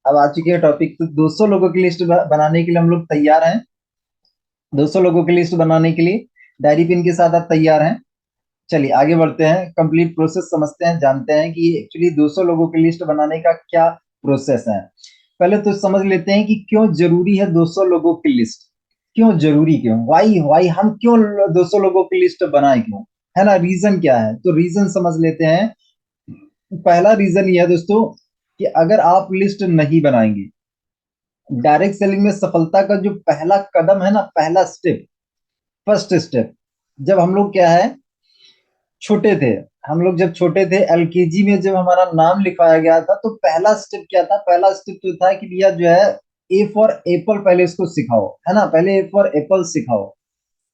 अब आ चुके हैं टॉपिक। तो 200 लोगों की लिस्ट बनाने के लिए हम लोग तैयार हैं। 200 लोगों की लिस्ट बनाने के लिए डायरी पेन के साथ आप तैयार हैं? चलिए आगे बढ़ते हैं, कंप्लीट प्रोसेस समझते हैं, जानते हैं कि एक्चुअली 200 लोगों की लिस्ट बनाने का क्या प्रोसेस है। पहले तो समझ लेते हैं कि क्यों जरूरी है 200 लोगों की लिस्ट। क्यों जरूरी, क्यों, वाई वाई हम क्यों 200 लोगों की लिस्ट बनाए, क्यों, है ना, रीजन क्या है, तो रीजन समझ लेते हैं। पहला रीजन ये है दोस्तों कि अगर आप लिस्ट नहीं बनाएंगे, डायरेक्ट सेलिंग में सफलता का जो पहला कदम है ना, पहला स्टेप, फर्स्ट स्टेप, जब हम लोग क्या है, छोटे थे, हम लोग जब छोटे थे एलकेजी में जब हमारा नाम लिखवाया गया था, तो पहला स्टेप क्या था, पहला स्टेप तो था कि भैया जो है ए फॉर एप्पल पहले इसको सिखाओ, है ना, पहले ए फॉर एप्पल सिखाओ,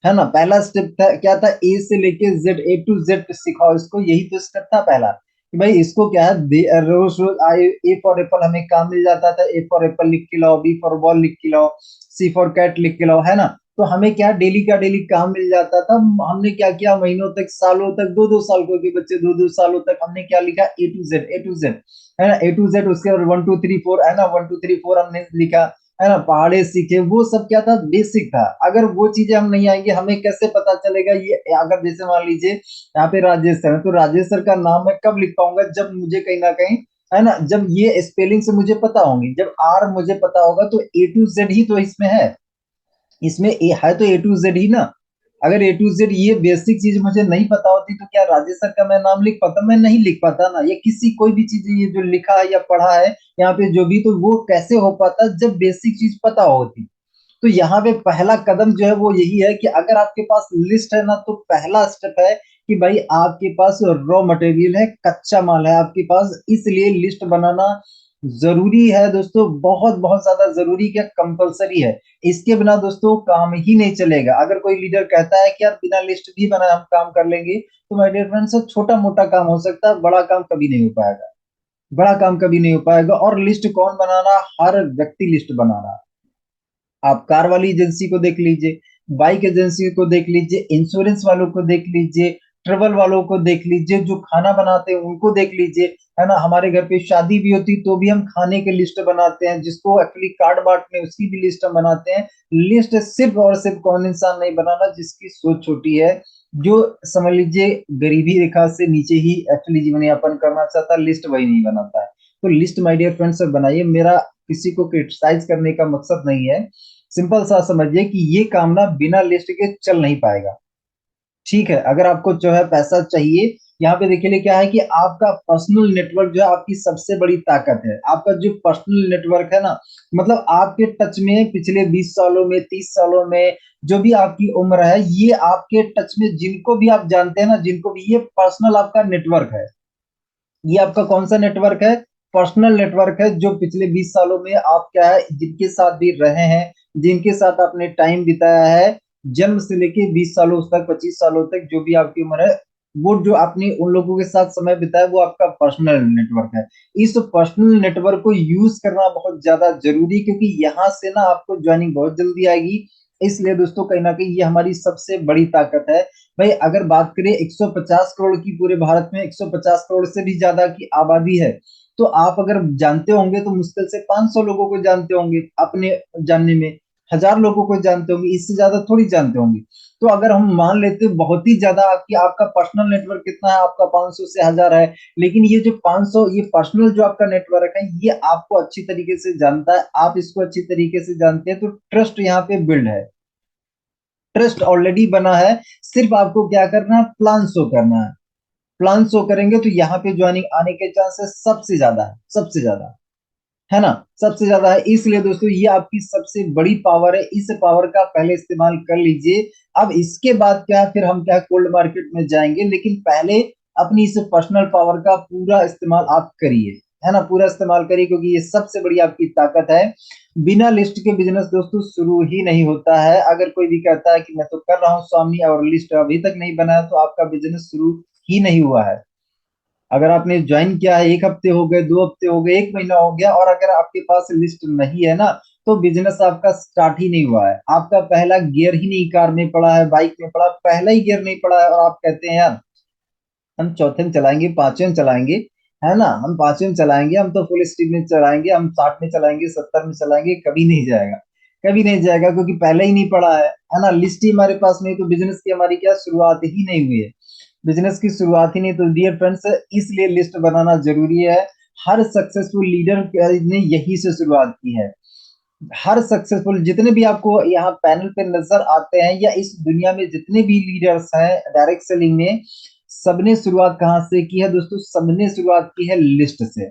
है ना। पहला स्टेप था क्या था, ए से लेके जेड, ए टू जेड सिखाओ इसको, यही तो स्टेप था पहला कि भाई इसको क्या है, रोज रोज आए ए फॉर एप्पल हमें काम मिल जाता था, ए फॉर एप्पल लिख के लाओ, बी फॉर बॉल लिख के लाओ, सी फॉर कैट लिख के लाओ, है ना। तो हमें क्या डेली का डेली काम मिल जाता था। हमने क्या किया, महीनों तक, सालों तक, दो दो साल के बच्चे, दो दो सालों तक हमने क्या लिखा, A to Z, A to Z, है ना, ए टू जेड। उसके बाद वन टू थ्री फोर, है ना, वन टू थ्री फोर हमने लिखा, है ना, पहाड़े सीखे, वो सब क्या था, बेसिक था। अगर वो चीजें हम नहीं आएंगे, हमें कैसे पता चलेगा ये, अगर जैसे मान लीजिए यहाँ पे राजेश सर है, तो राजेश सर का नाम मैं कब लिख पाऊंगा, जब मुझे कहीं ना कहीं, है ना, जब ये स्पेलिंग से मुझे पता होंगी, जब आर मुझे पता होगा, तो ए टू जेड ही तो इसमें है, इसमें ए है तो ए टू जेड ही ना। अगर ए टू जेड ये बेसिक चीज मुझे नहीं पता होती, तो क्या राजेश सर का मैं नाम लिख पाता, मैं नहीं लिख पाता ना। ये किसी कोई भी चीज ये जो लिखा है या पढ़ा है यहाँ पे जो भी, तो वो कैसे हो पाता जब बेसिक चीज पता होती। तो यहाँ पे पहला कदम जो है वो यही है कि अगर आपके पास लिस्ट है ना, तो पहला स्टेप है कि भाई आपके पास रॉ मटेरियल है, कच्चा माल है आपके पास, इसलिए लिस्ट बनाना जरूरी है दोस्तों, बहुत बहुत ज्यादा जरूरी, क्या कंपलसरी है। इसके बिना दोस्तों काम ही नहीं चलेगा। अगर कोई लीडर कहता है कि यार बिना लिस्ट भी बनाए हम काम कर लेंगे, तो माय डियर फ्रेंड्स, छोटा मोटा काम हो सकता है, बड़ा काम कभी नहीं हो पाएगा। बड़ा काम कभी नहीं हो पाएगा। और लिस्ट कौन बनाना, हर व्यक्ति लिस्ट बनाना। आप कार वाली एजेंसी को देख लीजिए, बाइक एजेंसी को देख लीजिए, इंश्योरेंस वालों को देख लीजिए, ट्रेवल वालों को देख लीजिए, जो खाना बनाते हैं उनको देख लीजिए, है ना। हमारे घर पे शादी भी होती तो भी हम खाने की लिस्ट बनाते हैं, जिसको एक्चुअली कार्ड बांटने उसकी भी लिस्ट हम बनाते हैं। लिस्ट सिर्फ और सिर्फ कौन इंसान नहीं बनाना, जिसकी सोच छोटी है, जो समझ लीजिए गरीबी रेखा से नीचे ही एक्चुअली जीवन यापन करना चाहता है, लिस्ट वही नहीं बनाता है। तो लिस्ट माय डियर फ्रेंड्स बनाइए। मेरा किसी को क्रिटिसाइज करने का मकसद नहीं है, सिंपल सा समझिए कि ये काम ना बिना लिस्ट के चल नहीं पाएगा। ठीक है, अगर आपको जो है पैसा चाहिए, यहाँ पे देखिए क्या है कि आपका पर्सनल नेटवर्क जो है आपकी सबसे बड़ी ताकत है। आपका जो पर्सनल नेटवर्क है ना, मतलब आपके टच में पिछले 20 सालों में, 30 सालों में, जो भी आपकी उम्र है, ये आपके टच में जिनको भी आप जानते हैं ना, जिनको भी, ये पर्सनल आपका नेटवर्क है। ये आपका कौन सा नेटवर्क है, पर्सनल नेटवर्क है, जो पिछले 20 सालों में आप क्या है, जिनके साथ भी रहे हैं, जिनके साथ आपने टाइम बिताया है, जन्म से लेके 20 सालों तक, 25 सालों तक, जो भी आपकी उम्र है, वो जो आपने उन लोगों के साथ समय बिताया, वो आपका पर्सनल नेटवर्क है। इस पर्सनल नेटवर्क को यूज करना बहुत ज्यादा जरूरी, क्योंकि यहाँ से ना आपको ज्वाइनिंग बहुत जल्दी आएगी। इसलिए दोस्तों कहीं ना कहीं ये हमारी सबसे बड़ी ताकत है। भाई अगर बात करें 150 करोड़ की, पूरे भारत में 150 करोड़ से भी ज्यादा की आबादी है, तो आप अगर जानते होंगे तो मुश्किल से 500 लोगों को जानते होंगे अपने जानने में, 1000 लोगों को जानते होंगे, इससे ज्यादा थोड़ी जानते होंगे। तो अगर हम मान लेते हैं बहुत ही ज्यादा, आपकी आपका पर्सनल नेटवर्क कितना है, आपका 500 से 1000 है, लेकिन ये जो 500, ये पर्सनल जो आपका नेटवर्क है, ये आपको अच्छी तरीके से जानता है, आप इसको अच्छी तरीके से जानते हैं, तो ट्रस्ट यहाँ पे बिल्ड है, ट्रस्ट ऑलरेडी बना है। सिर्फ आपको क्या करना है, प्लान शो करना है। प्लान शो करेंगे तो यहाँ पे ज्वाइनिंग आने के चांसेस सबसे ज्यादा है, सबसे ज्यादा, है ना, सबसे ज्यादा है। इसलिए दोस्तों ये आपकी सबसे बड़ी पावर है, इस पावर का पहले इस्तेमाल कर लीजिए। अब इसके बाद क्या, फिर हम क्या कोल्ड मार्केट में जाएंगे, लेकिन पहले अपनी इस पर्सनल पावर का पूरा इस्तेमाल आप करिए, है ना, पूरा इस्तेमाल करिए, क्योंकि ये सबसे बड़ी आपकी ताकत है। बिना लिस्ट के बिजनेस दोस्तों शुरू ही नहीं होता है। अगर कोई भी कहता है कि मैं तो कर रहा हूँ स्वामी और लिस्ट अभी तक नहीं बनाया, तो आपका बिजनेस शुरू ही नहीं हुआ है। अगर आपने ज्वाइन किया है, 1 हफ्ते हो गए, 2 हफ्ते हो गए, 1 महीना हो गया, और अगर आपके पास लिस्ट नहीं है ना, तो बिजनेस आपका स्टार्ट ही नहीं हुआ है। आपका पहला गियर ही नहीं कार में पड़ा है, बाइक में पड़ा, पहला ही गियर नहीं पड़ा है, और आप कहते हैं यार हम चौथे में चलाएंगे, पांचवें में चलाएंगे। है ना। हम 5 में चलाएंगे, हम तो फुल स्पीड में चलाएंगे, हम 60 में चलाएंगे, 70 में चलाएंगे, कभी नहीं जाएगा। कभी नहीं जाएगा, क्योंकि पहले ही नहीं पढ़ा है ना। लिस्ट ही हमारे पास नहीं, तो बिजनेस की हमारी क्या शुरुआत ही नहीं हुई है। बिजनेस की शुरुआत ही नहीं, तो डियर फ्रेंड्स, इसलिए लिस्ट बनाना जरूरी है। हर सक्सेसफुल लीडर ने यही से शुरुआत की है। हर सक्सेसफुल जितने भी आपको यहाँ पैनल पे नजर आते हैं, या इस दुनिया में जितने भी लीडर्स हैं डायरेक्ट सेलिंग में, सबने शुरुआत कहाँ से की है दोस्तों? सबने शुरुआत की है लिस्ट से।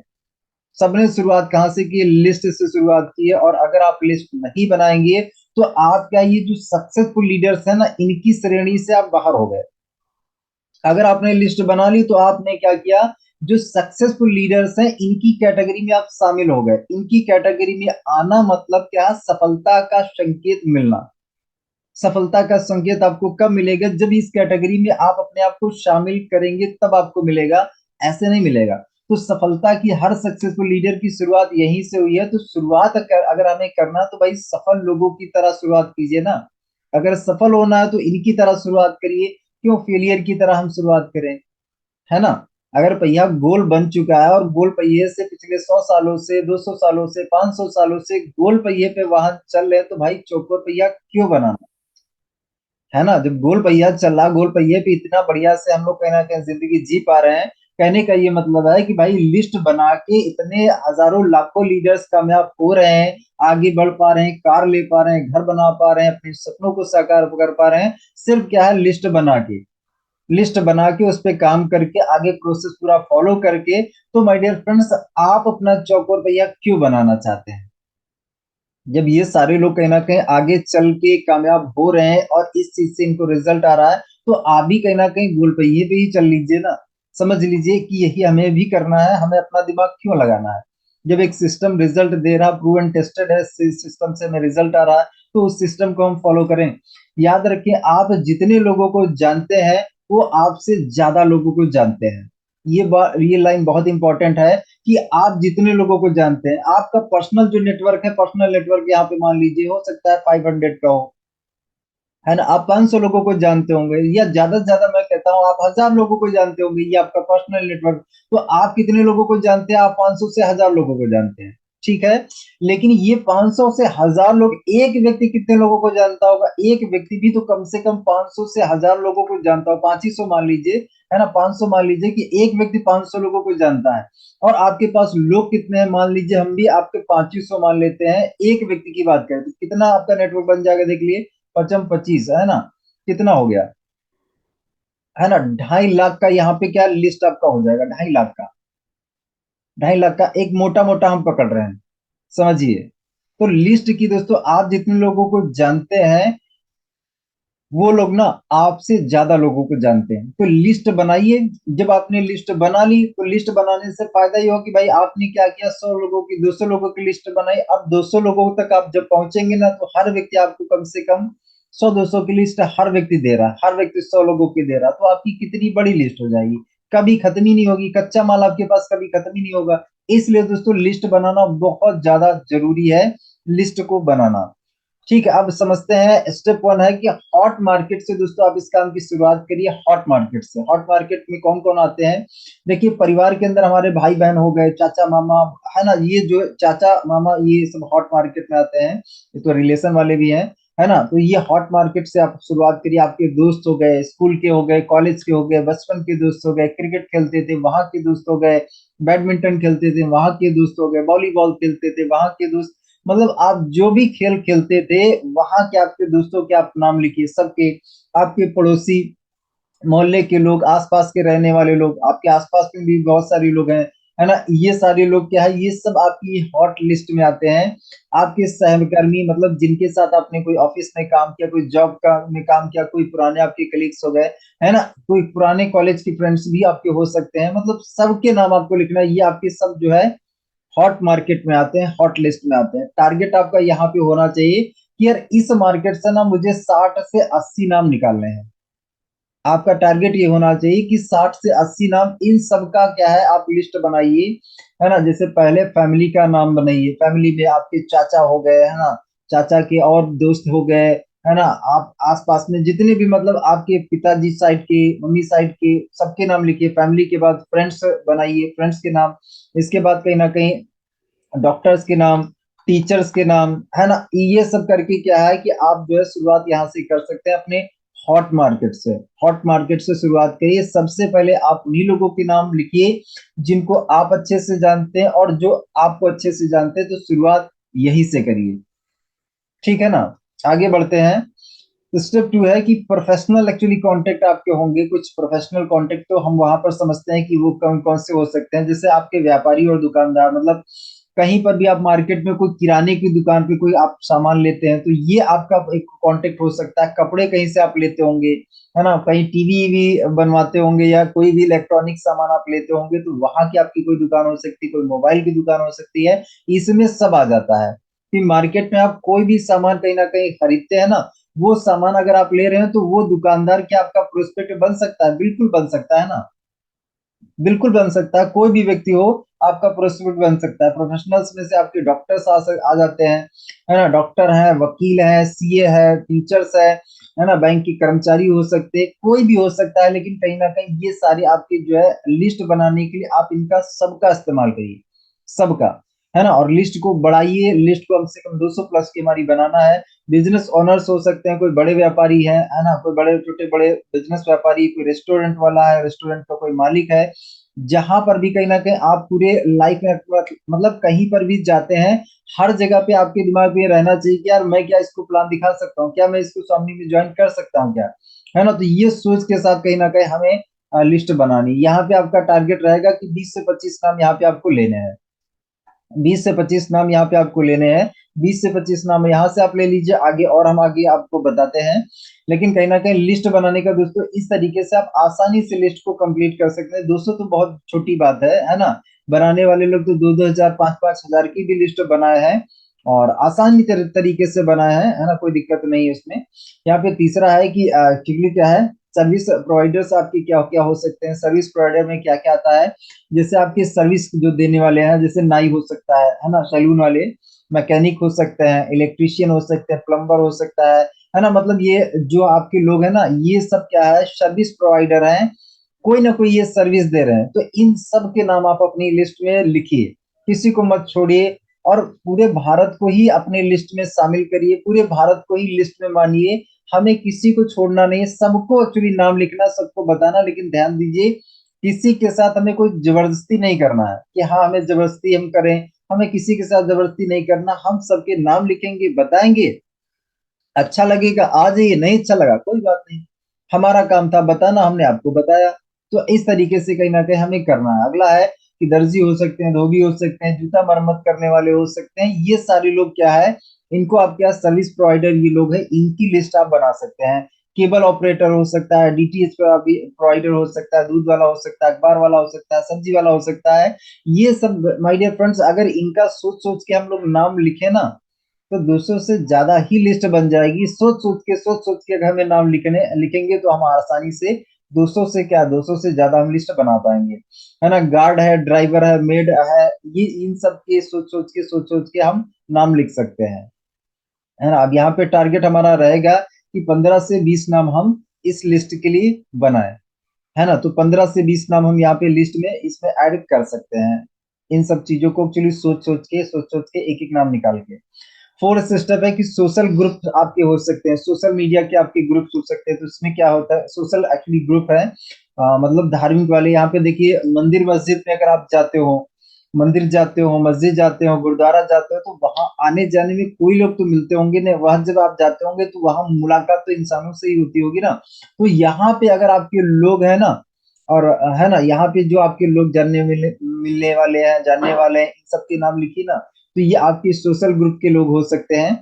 सबने शुरुआत कहाँ से की है? लिस्ट से शुरुआत की है। और अगर आप लिस्ट नहीं बनाएंगे, तो आपका ये जो सक्सेसफुल लीडर्स है ना, इनकी श्रेणी से आप बाहर हो गए। अगर आपने लिस्ट बना ली, तो आपने क्या किया? जो सक्सेसफुल लीडर्स हैं, इनकी कैटेगरी में आप शामिल हो गए। इनकी कैटेगरी में आना मतलब क्या? सफलता का संकेत मिलना। सफलता का संकेत आपको कब मिलेगा? जब इस कैटेगरी में आप अपने आप को शामिल करेंगे, तब आपको मिलेगा, ऐसे नहीं मिलेगा। तो सफलता की, हर सक्सेसफुल लीडर की शुरुआत यहीं से हुई है। तो शुरुआत अगर हमें करना, तो भाई सफल लोगों की तरह शुरुआत कीजिए ना। अगर सफल होना है, तो इनकी तरह शुरुआत करिए। क्यों फेलियर की तरह हम शुरुआत करें? है ना। अगर पहिया गोल बन चुका है, और गोल पहिए से पिछले 100 सालों से, 200 सालों से, 500 सालों से गोल पहिए पे वाहन चल रहे हैं, तो भाई चौकोर पहिया क्यों बनाना? है ना। जब गोल पहिया चल रहा, गोल पहिए पे इतना बढ़िया से हम लोग कहीं ना कहीं जिंदगी जी पा रहे हैं, कहने का ये मतलब है कि भाई लिस्ट बना के इतने हजारों लाखों लीडर्स कामयाब हो रहे हैं, आगे बढ़ पा रहे हैं, कार ले पा रहे हैं, घर बना पा रहे हैं, अपने सपनों को साकार कर पा रहे हैं, सिर्फ क्या है? लिस्ट बना के। लिस्ट बना के उस पे काम करके, आगे प्रोसेस पूरा फॉलो करके। तो माय डियर फ्रेंड्स, आप अपना चौकोर पहिया क्यों बनाना चाहते हैं? जब ये सारे लोग कहीं ना कहीं आगे चल के कामयाब हो रहे हैं, और इस चीज से इनको रिजल्ट आ रहा है, तो आप भी कहीं ना कहीं गोल पहिए पे ही चल लीजिए ना। समझ लीजिए कि यही हमें भी करना है। हमें अपना दिमाग क्यों लगाना है? जब एक सिस्टम रिजल्ट दे रहा, प्रूव एंड टेस्टेड है, सिस्टम से हमें रिजल्ट आ रहा है, तो उस सिस्टम को हम फॉलो करें। याद रखिए, आप जितने लोगों को जानते हैं, वो आपसे ज्यादा लोगों को जानते हैं। ये बात, ये लाइन बहुत इंपॉर्टेंट है, कि आप जितने लोगों को जानते हैं, आपका पर्सनल जो नेटवर्क है, पर्सनल नेटवर्क यहाँ पे मान लीजिए हो सकता है 500 का हो, है ना। आप 500 लोगों को जानते होंगे, या ज्यादा से ज्यादा मैं कहता हूँ आप 1000 लोगों को जानते होंगे, ये आपका पर्सनल नेटवर्क। तो आप कितने लोगों को जानते हैं? आप 500 से 1000 लोगों को जानते हैं। ठीक है। लेकिन ये 500 से 1000 लोग, एक व्यक्ति कितने लोगों को जानता होगा? एक व्यक्ति भी तो कम से कम 500 से 1000 लोगों को जानता हो, 500 मान लीजिए, है ना। 500 मान लीजिए कि एक व्यक्ति 500 लोगों को जानता है। और आपके पास लोग कितने हैं? मान लीजिए हम भी आपके 2500 मान लेते हैं, एक व्यक्ति की बात करें, तो कितना आपका नेटवर्क बन जाएगा? देख लिए, 25, है ना। कितना हो गया? है ना। 2.5 लाख का यहाँ पे क्या लिस्ट आपका हो जाएगा? 2.5 लाख का, 2.5 लाख का एक मोटा मोटा हम पकड़ रहे हैं, समझिए। तो लिस्ट की दोस्तों, आप जितने लोगों को जानते हैं, वो लोग ना आपसे ज्यादा लोगों को जानते हैं। तो लिस्ट बनाइए। जब आपने लिस्ट बना ली, तो लिस्ट बनाने से फायदा ये हो कि भाई आपने क्या किया? 100 लोगों की, 200 लोगों की लिस्ट बनाई। अब 200 लोगों तक आप जब पहुंचेंगे ना, तो हर व्यक्ति आपको कम से कम 100-200 की लिस्ट हर व्यक्ति दे रहा है, हर व्यक्ति 100 लोगों की दे रहा है, तो आपकी कितनी बड़ी लिस्ट हो जाएगी। कभी खत्म ही नहीं होगी, कच्चा माल आपके पास कभी खत्म ही नहीं होगा। इसलिए दोस्तों, लिस्ट बनाना बहुत ज्यादा जरूरी है। लिस्ट को बनाना। ठीक है। अब समझते हैं, स्टेप 1 है कि हॉट मार्केट से दोस्तों आप इस काम की शुरुआत करिए। हॉट मार्केट से। हॉट मार्केट में कौन कौन आते हैं? देखिए, परिवार के अंदर हमारे भाई बहन हो गए, चाचा मामा, है ना। ये जो चाचा मामा, ये सब हॉट मार्केट में आते हैं। ये तो रिलेशन वाले भी हैं, है ना। तो ये हॉट मार्केट से आप शुरुआत करिए। आपके दोस्त हो गए, स्कूल के हो गए, कॉलेज के हो गए, बचपन के दोस्त हो गए, क्रिकेट खेलते थे वहां के दोस्त हो गए, बैडमिंटन खेलते थे वहां के दोस्त हो गए, वॉलीबॉल खेलते थे वहां के दोस्त। मतलब आप जो भी खेल खेलते थे, वहां के आपके दोस्तों के आप नाम लिखिए, सबके। आपके पड़ोसी, मोहल्ले के लोग, आसपास के रहने वाले लोग, आपके आसपास में भी बहुत सारे लोग हैं, है ना। ये सारे लोग क्या है? ये सब आपकी हॉट लिस्ट में आते हैं। आपके सहकर्मी, मतलब जिनके साथ आपने कोई ऑफिस में काम किया, कोई जॉब का में काम किया, कोई पुराने आपके कलीग्स हो गए, है ना। कोई पुराने कॉलेज के फ्रेंड्स भी आपके हो सकते हैं। मतलब सबके नाम आपको लिखना है। ये आपके सब जो है हॉट मार्केट में आते हैं, हॉट लिस्ट में आते हैं। टारगेट आपका यहाँ पे होना चाहिए कि यार इस मार्केट से ना मुझे 60 से 80 नाम निकालने हैं। आपका टारगेट ये होना चाहिए कि 60 से 80 नाम, इन सब का क्या है, आप लिस्ट बनाइए, है ना। जैसे पहले फैमिली का नाम बनाइए। फैमिली में आपके चाचा हो गए, है ना। चाचा के और दोस्त हो गए, है ना। आप आसपास में जितने भी मतलब आपके पिताजी साइड के, मम्मी साइड के, सबके नाम लिखिए। फैमिली के बाद फ्रेंड्स बनाइए, फ्रेंड्स के नाम। इसके बाद कहीं ना कहीं डॉक्टर्स के नाम, टीचर्स के नाम, है ना। ये सब करके क्या है कि आप जो है शुरुआत यहाँ से कर सकते हैं अपने हॉट मार्केट से। हॉट मार्केट से शुरुआत करिए। सबसे पहले आप उन्हीं लोगों के नाम लिखिए जिनको आप अच्छे से जानते हैं और जो आपको अच्छे से जानते हैं, तो शुरुआत यही से करिए। ठीक है ना। आगे बढ़ते हैं। स्टेप टू है कि प्रोफेशनल एक्चुअली कांटेक्ट आपके होंगे। कुछ प्रोफेशनल कांटेक्ट तो हम वहां पर समझते हैं कि वो कौन कौन से हो सकते हैं। जैसे आपके व्यापारी और दुकानदार, मतलब कहीं पर भी आप मार्केट में कोई किराने की दुकान पे कोई आप सामान लेते हैं, तो ये आपका एक कांटेक्ट हो सकता है। कपड़े कहीं से आप लेते होंगे, है ना। कहीं टीवी भी बनवाते होंगे या कोई भी इलेक्ट्रॉनिक सामान आप लेते होंगे, तो वहां की आपकी कोई दुकान हो सकती है, कोई मोबाइल की दुकान हो सकती है। इसमें सब आ जाता है कि मार्केट में आप कोई भी सामान कहीं ना कहीं खरीदते हैं ना, वो सामान अगर आप ले रहे हैं तो वो दुकानदार क्या आपका प्रोस्पेक्ट बन सकता है? बिल्कुल बन सकता है ना। बिल्कुल बन सकता है। कोई भी व्यक्ति हो, आपका प्रोस्पेक्ट बन सकता है। प्रोफेशनल्स में से आपके डॉक्टर्स आ जाते हैं, है ना। डॉक्टर है, वकील है, सीए है, टीचर्स है ना। बैंक के कर्मचारी हो सकते हैं, कोई भी हो सकता है। लेकिन कहीं ना कहीं ये सारे आपके जो है लिस्ट बनाने के लिए आप इनका सबका इस्तेमाल करिए, सबका, है ना। और लिस्ट को बढ़ाइए। लिस्ट को कम से कम 200 प्लस की हमारी बनाना है। बिजनेस ओनर्स हो सकते हैं, कोई बड़े व्यापारी है ना। कोई बड़े छोटे बड़े बिजनेस व्यापारी, कोई रेस्टोरेंट वाला है, रेस्टोरेंट का कोई मालिक है। जहां पर भी कहीं ना कहीं आप पूरे लाइफ में मतलब कहीं पर भी जाते हैं, हर जगह पे आपके दिमाग में ये रहना चाहिए कि यार मैं क्या इसको प्लान दिखा सकता हूँ, क्या मैं इसको स्वामी में ज्वाइन कर सकता हूँ क्या, है ना। तो ये सोच के साथ कहीं ना कहीं हमें लिस्ट बनानी। यहाँ पे आपका टारगेट रहेगा कि 20 से 25 नाम यहाँ पे आपको लेने हैं। 20 से 25 नाम यहाँ पे आपको लेने हैं। 20 से 25 नाम यहाँ से आप ले लीजिए। आगे और हम आगे आपको बताते हैं। लेकिन कहीं ना कहीं लिस्ट बनाने का दोस्तों इस तरीके से आप आसानी से लिस्ट को कंप्लीट कर सकते हैं। दोस्तों तो बहुत छोटी बात है ना। बनाने वाले लोग तो 2-2 हजार, 5-5 हजार की भी लिस्ट बनाए हैं और आसानी तरीके से बनाए हैं, है ना। कोई दिक्कत नहीं है उसमें। यहाँ पे तीसरा है कि एक्चुअली क्या है, सर्विस प्रोवाइडर्स आपके क्या क्या हो सकते हैं। सर्विस प्रोवाइडर में क्या क्या आता है, जैसे आपकी सर्विस जो देने वाले हैं, जैसे नाई हो सकता है ना, सैलून वाले, मैकेनिक हो सकते हैं, इलेक्ट्रिशियन हो सकते हैं, प्लम्बर हो सकता है ना। मतलब ये जो आपके लोग हैं ना, ये सब क्या है, सर्विस प्रोवाइडर हैं। कोई ना कोई ये सर्विस दे रहे हैं, तो इन सब के नाम आप अपनी लिस्ट में लिखिए। किसी को मत छोड़िए और पूरे भारत को ही अपने लिस्ट में शामिल करिए। पूरे भारत को ही लिस्ट में मानिए। हमें किसी को छोड़ना नहीं है, सबको एक्चुअली नाम लिखना, सबको बताना। लेकिन ध्यान दीजिए, किसी के साथ हमें कोई जबरदस्ती नहीं करना है कि हाँ हमें जबरदस्ती हम करें। हमें किसी के साथ जबरदस्ती नहीं करना। हम सबके नाम लिखेंगे, बताएंगे। अच्छा लगेगा आ जाइए, नहीं अच्छा लगा कोई बात नहीं। हमारा काम था बताना, हमने आपको बताया। तो इस तरीके से कहीं ना कहीं हमें करना है। अगला है कि दर्जी हो सकते हैं, धोबी हो सकते हैं, जूता मरम्मत करने वाले हो सकते हैं। ये सारे लोग क्या है, इनको आप क्या, सर्विस प्रोवाइडर ये लोग हैं, इनकी लिस्ट आप बना सकते हैं। केबल ऑपरेटर हो सकता है, डीटीएच प्रोवाइडर हो सकता है, दूध वाला हो सकता है, अखबार वाला हो सकता है, सब्जी वाला हो सकता है। ये सब माय डियर फ्रेंड्स, अगर इनका सोच सोच के हम लोग नाम लिखे ना, तो 200 से ज्यादा ही लिस्ट बन जाएगी। सोच सोच के अगर हमें नाम लिखेंगे तो हम आसानी से 200 से क्या, 200 से ज्यादा हम लिस्ट बना पाएंगे, है ना। गार्ड है, ड्राइवर है, मेड है, ये इन सब के सोच सोच के हम नाम लिख सकते हैं, है ना। अब यहाँ पे टारगेट हमारा रहेगा कि 15 से 20 नाम हम इस लिस्ट के लिए बनाए, है ना। तो 15 से 20 नाम हम यहाँ पे लिस्ट में इसमें ऐड कर सकते हैं। इन सब चीजों को एक्चुअली सोच सोच के एक एक नाम निकाल के। फोर्थ स्टेप है कि सोशल ग्रुप आपके हो सकते हैं। सोशल मीडिया के आपके ग्रुप हो सकते हैं। तो इसमें क्या होता है, सोशल एक्चुअली ग्रुप है, मतलब धार्मिक वाले। यहाँ पे देखिए, मंदिर मस्जिद में अगर आप जाते हो, मंदिर जाते हो, मस्जिद जाते हो, गुरुद्वारा जाते हो, तो वहां आने जाने में कोई लोग तो मिलते होंगे ना। वहां जब आप जाते होंगे तो वहां मुलाकात तो इंसानों से ही होती होगी ना। तो यहाँ पे अगर आपके लोग हैं ना, और है ना, यहाँ पे जो आपके लोग जानने मिलने मिलने वाले हैं, जानने वाले हैं, इन सबके नाम लिखिए ना। तो ये आपके सोशल ग्रुप के लोग हो सकते हैं।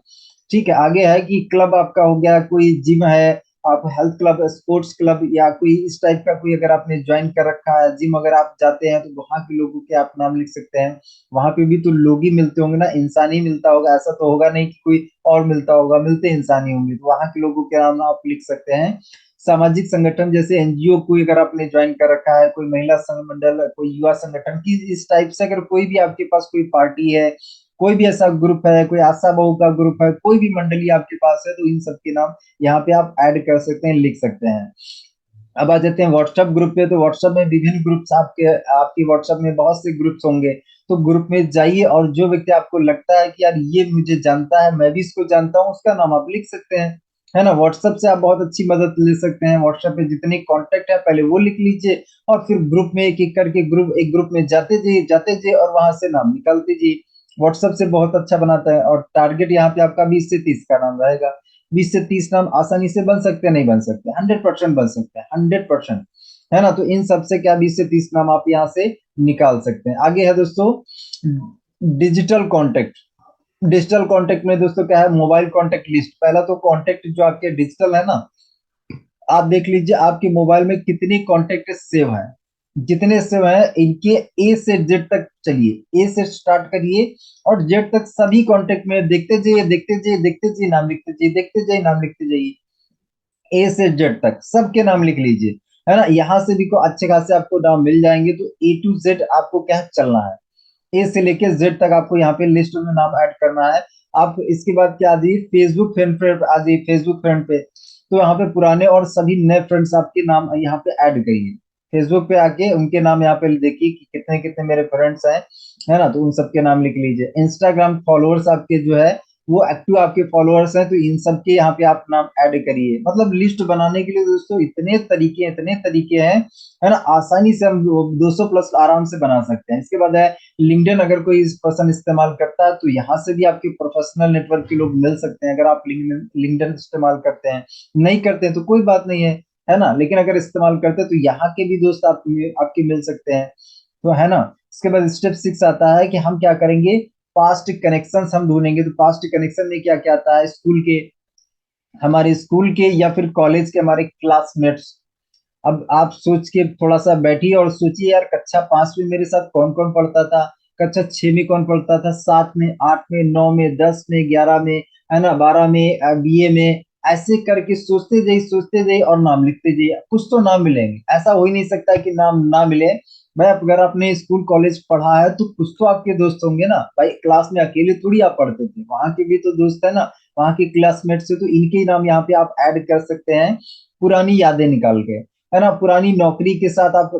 ठीक है। आगे है कि क्लब आपका हो गया, कोई जिम है, आप हेल्थ क्लब, स्पोर्ट्स क्लब, या कोई इस टाइप का कोई अगर आपने ज्वाइन कर रखा है जिम, अगर आप जाते हैं तो वहां के लोगों के आप नाम लिख सकते हैं। वहां पे भी तो लोग ही मिलते होंगे ना, इंसान ही मिलता होगा। ऐसा तो होगा नहीं कि कोई और मिलता होगा, मिलते इंसान ही होंगे। तो वहां के लोगों के नाम आप लिख सकते हैं। सामाजिक संगठन जैसे एनजीओ कोई अगर आपने ज्वाइन कर रखा है, कोई महिला संघ मंडल, कोई युवा संगठन की, इस टाइप से अगर कोई भी आपके पास कोई पार्टी है, कोई भी ऐसा ग्रुप है, कोई आशा बहू का ग्रुप है, कोई भी मंडली आपके पास है, तो इन सब के नाम यहाँ पे आप ऐड कर सकते हैं, लिख सकते हैं। अब आ जाते हैं व्हाट्सएप ग्रुप पे। तो व्हाट्सएप में विभिन्न ग्रुप्स आपके आपकी व्हाट्सएप में बहुत से ग्रुप्स होंगे। तो ग्रुप में जाइए और जो व्यक्ति आपको लगता है कि यार ये मुझे जानता है, मैं भी इसको जानता हूँ, उसका नाम आप लिख सकते हैं, है ना। व्हाट्सएप से आप बहुत अच्छी मदद ले सकते हैं। व्हाट्सएप पे जितने कांटेक्ट है पहले वो लिख लीजिए, और फिर ग्रुप में एक एक करके एक ग्रुप में जाते जाइए और वहां से नाम निकालते जाइए। व्हाट्सएप से बहुत अच्छा बनाता है। और टारगेट यहाँ पे आपका 20 से 30 का नाम रहेगा। 20 से 30 नाम आसानी से बन सकते हैं, नहीं बन सकते, 100% बन सकते हैं, 100%, है ना। तो इन सबसे क्या 20 से 30 नाम आप यहाँ से निकाल सकते हैं। आगे है दोस्तों डिजिटल कॉन्टेक्ट। डिजिटल कॉन्टेक्ट में दोस्तों क्या है, मोबाइल कॉन्टेक्ट लिस्ट। पहला तो कॉन्टेक्ट जो आपके डिजिटल है ना, आप देख लीजिए आपके मोबाइल में कितने कॉन्टेक्ट सेव है। जितने सेव है इनके ए से जेड तक चलिए, ए से स्टार्ट करिए और जेड तक सभी कॉन्टेक्ट में देखते जाइए, देखते जाइए, देखते जाइए, नाम लिखते जाइए, देखते जाइए, नाम लिखते जाइए। ए से जेड तक सबके नाम लिख लीजिए, है ना। यहाँ से भी को अच्छे खासे आपको नाम मिल जाएंगे। तो ए टू जेड आपको क्या चलना है, ए से लेके जेड तक आपको यहाँ पे लिस्ट में नाम ऐड करना है। आप इसके बाद क्या आ जाइए, फेसबुक फ्रेंड पे आ जाइए। फेसबुक फ्रेंड पे तो यहाँ पे पुराने और सभी नए फ्रेंड्स आपके नाम यहाँ पे ऐड करिए। फेसबुक पे आके उनके नाम यहाँ पे देखिए कि कितने कितने मेरे फ्रेंड्स हैं, है ना। तो उन सबके नाम लिख लीजिए। इंस्टाग्राम फॉलोअर्स आपके जो है वो एक्टिव आपके फॉलोअर्स हैं, तो इन सब के यहाँ पे आप नाम ऐड करिए। मतलब लिस्ट बनाने के लिए दोस्तों इतने तरीके हैं, है ना। आसानी से हम 200 प्लस आराम से बना सकते हैं। इसके बाद है लिंक्डइन। अगर कोई इस पर्सन इस्तेमाल करता है तो यहाँ से भी आपके प्रोफेशनल नेटवर्क के लोग मिल सकते हैं, अगर आप लिंक्डइन इस्तेमाल करते हैं। नहीं करते हैं तो कोई बात नहीं है ना। लेकिन अगर इस्तेमाल करते हैं तो यहाँ के भी दोस्त आपके मिल सकते हैं, तो है ना। इसके बाद स्टेप 6 आता है कि हम क्या करेंगे, पास्ट कनेक्शंस हम ढूंढेंगे। तो पास्ट कनेक्शन में क्या क्या आता है, स्कूल के, हमारे स्कूल के या फिर कॉलेज के हमारे क्लासमेट्स। अब आप सोच के थोड़ा सा बैठिए और सोचिए यार कक्षा 5 में मेरे साथ कौन कौन पढ़ता था, कक्षा 6 में कौन पढ़ता था, 7 में, 8 में, 9 में, 10 में, 11 में, है ना, 12 में, बीए में। ऐसे करके सोचते जाइए और नाम लिखते जाइए, कुछ तो नाम मिलेंगे। ऐसा हो ही नहीं सकता कि नाम ना मिले। भाई अगर आपने स्कूल कॉलेज पढ़ा है तो कुछ तो आपके दोस्त होंगे ना भाई। क्लास में अकेले थोड़ी आप पढ़ते थे, वहां के भी तो दोस्त है ना, वहां के क्लासमेट से। तो इनके ही नाम यहाँ पे आप ऐड कर सकते हैं, पुरानी यादें निकाल के, है ना। पुरानी नौकरी के साथ आप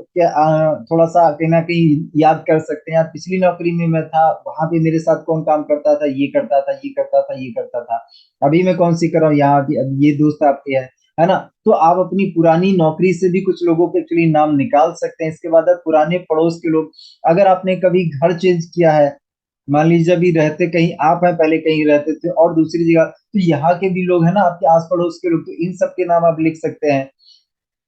थोड़ा सा कहीं ना कहीं याद कर सकते हैं, यार पिछली नौकरी में मैं था, वहां पे मेरे साथ कौन काम करता था, ये करता था, ये करता था, ये करता था। अभी मैं कौन सी कर रहा हूँ यहाँ भी, अब ये दोस्त आपके है ना। तो आप अपनी पुरानी नौकरी से भी कुछ लोगों के एक्चुअली नाम निकाल सकते हैं। इसके बाद आप पुराने पड़ोस के लोग, अगर आपने कभी घर चेंज किया है, मान लीजिए अभी रहते कहीं आप हैं, पहले कहीं रहते थे और दूसरी जगह, तो यहाँ के भी लोग हैं ना आपके आस पड़ोस के लोग, तो इन सब के नाम आप लिख सकते हैं।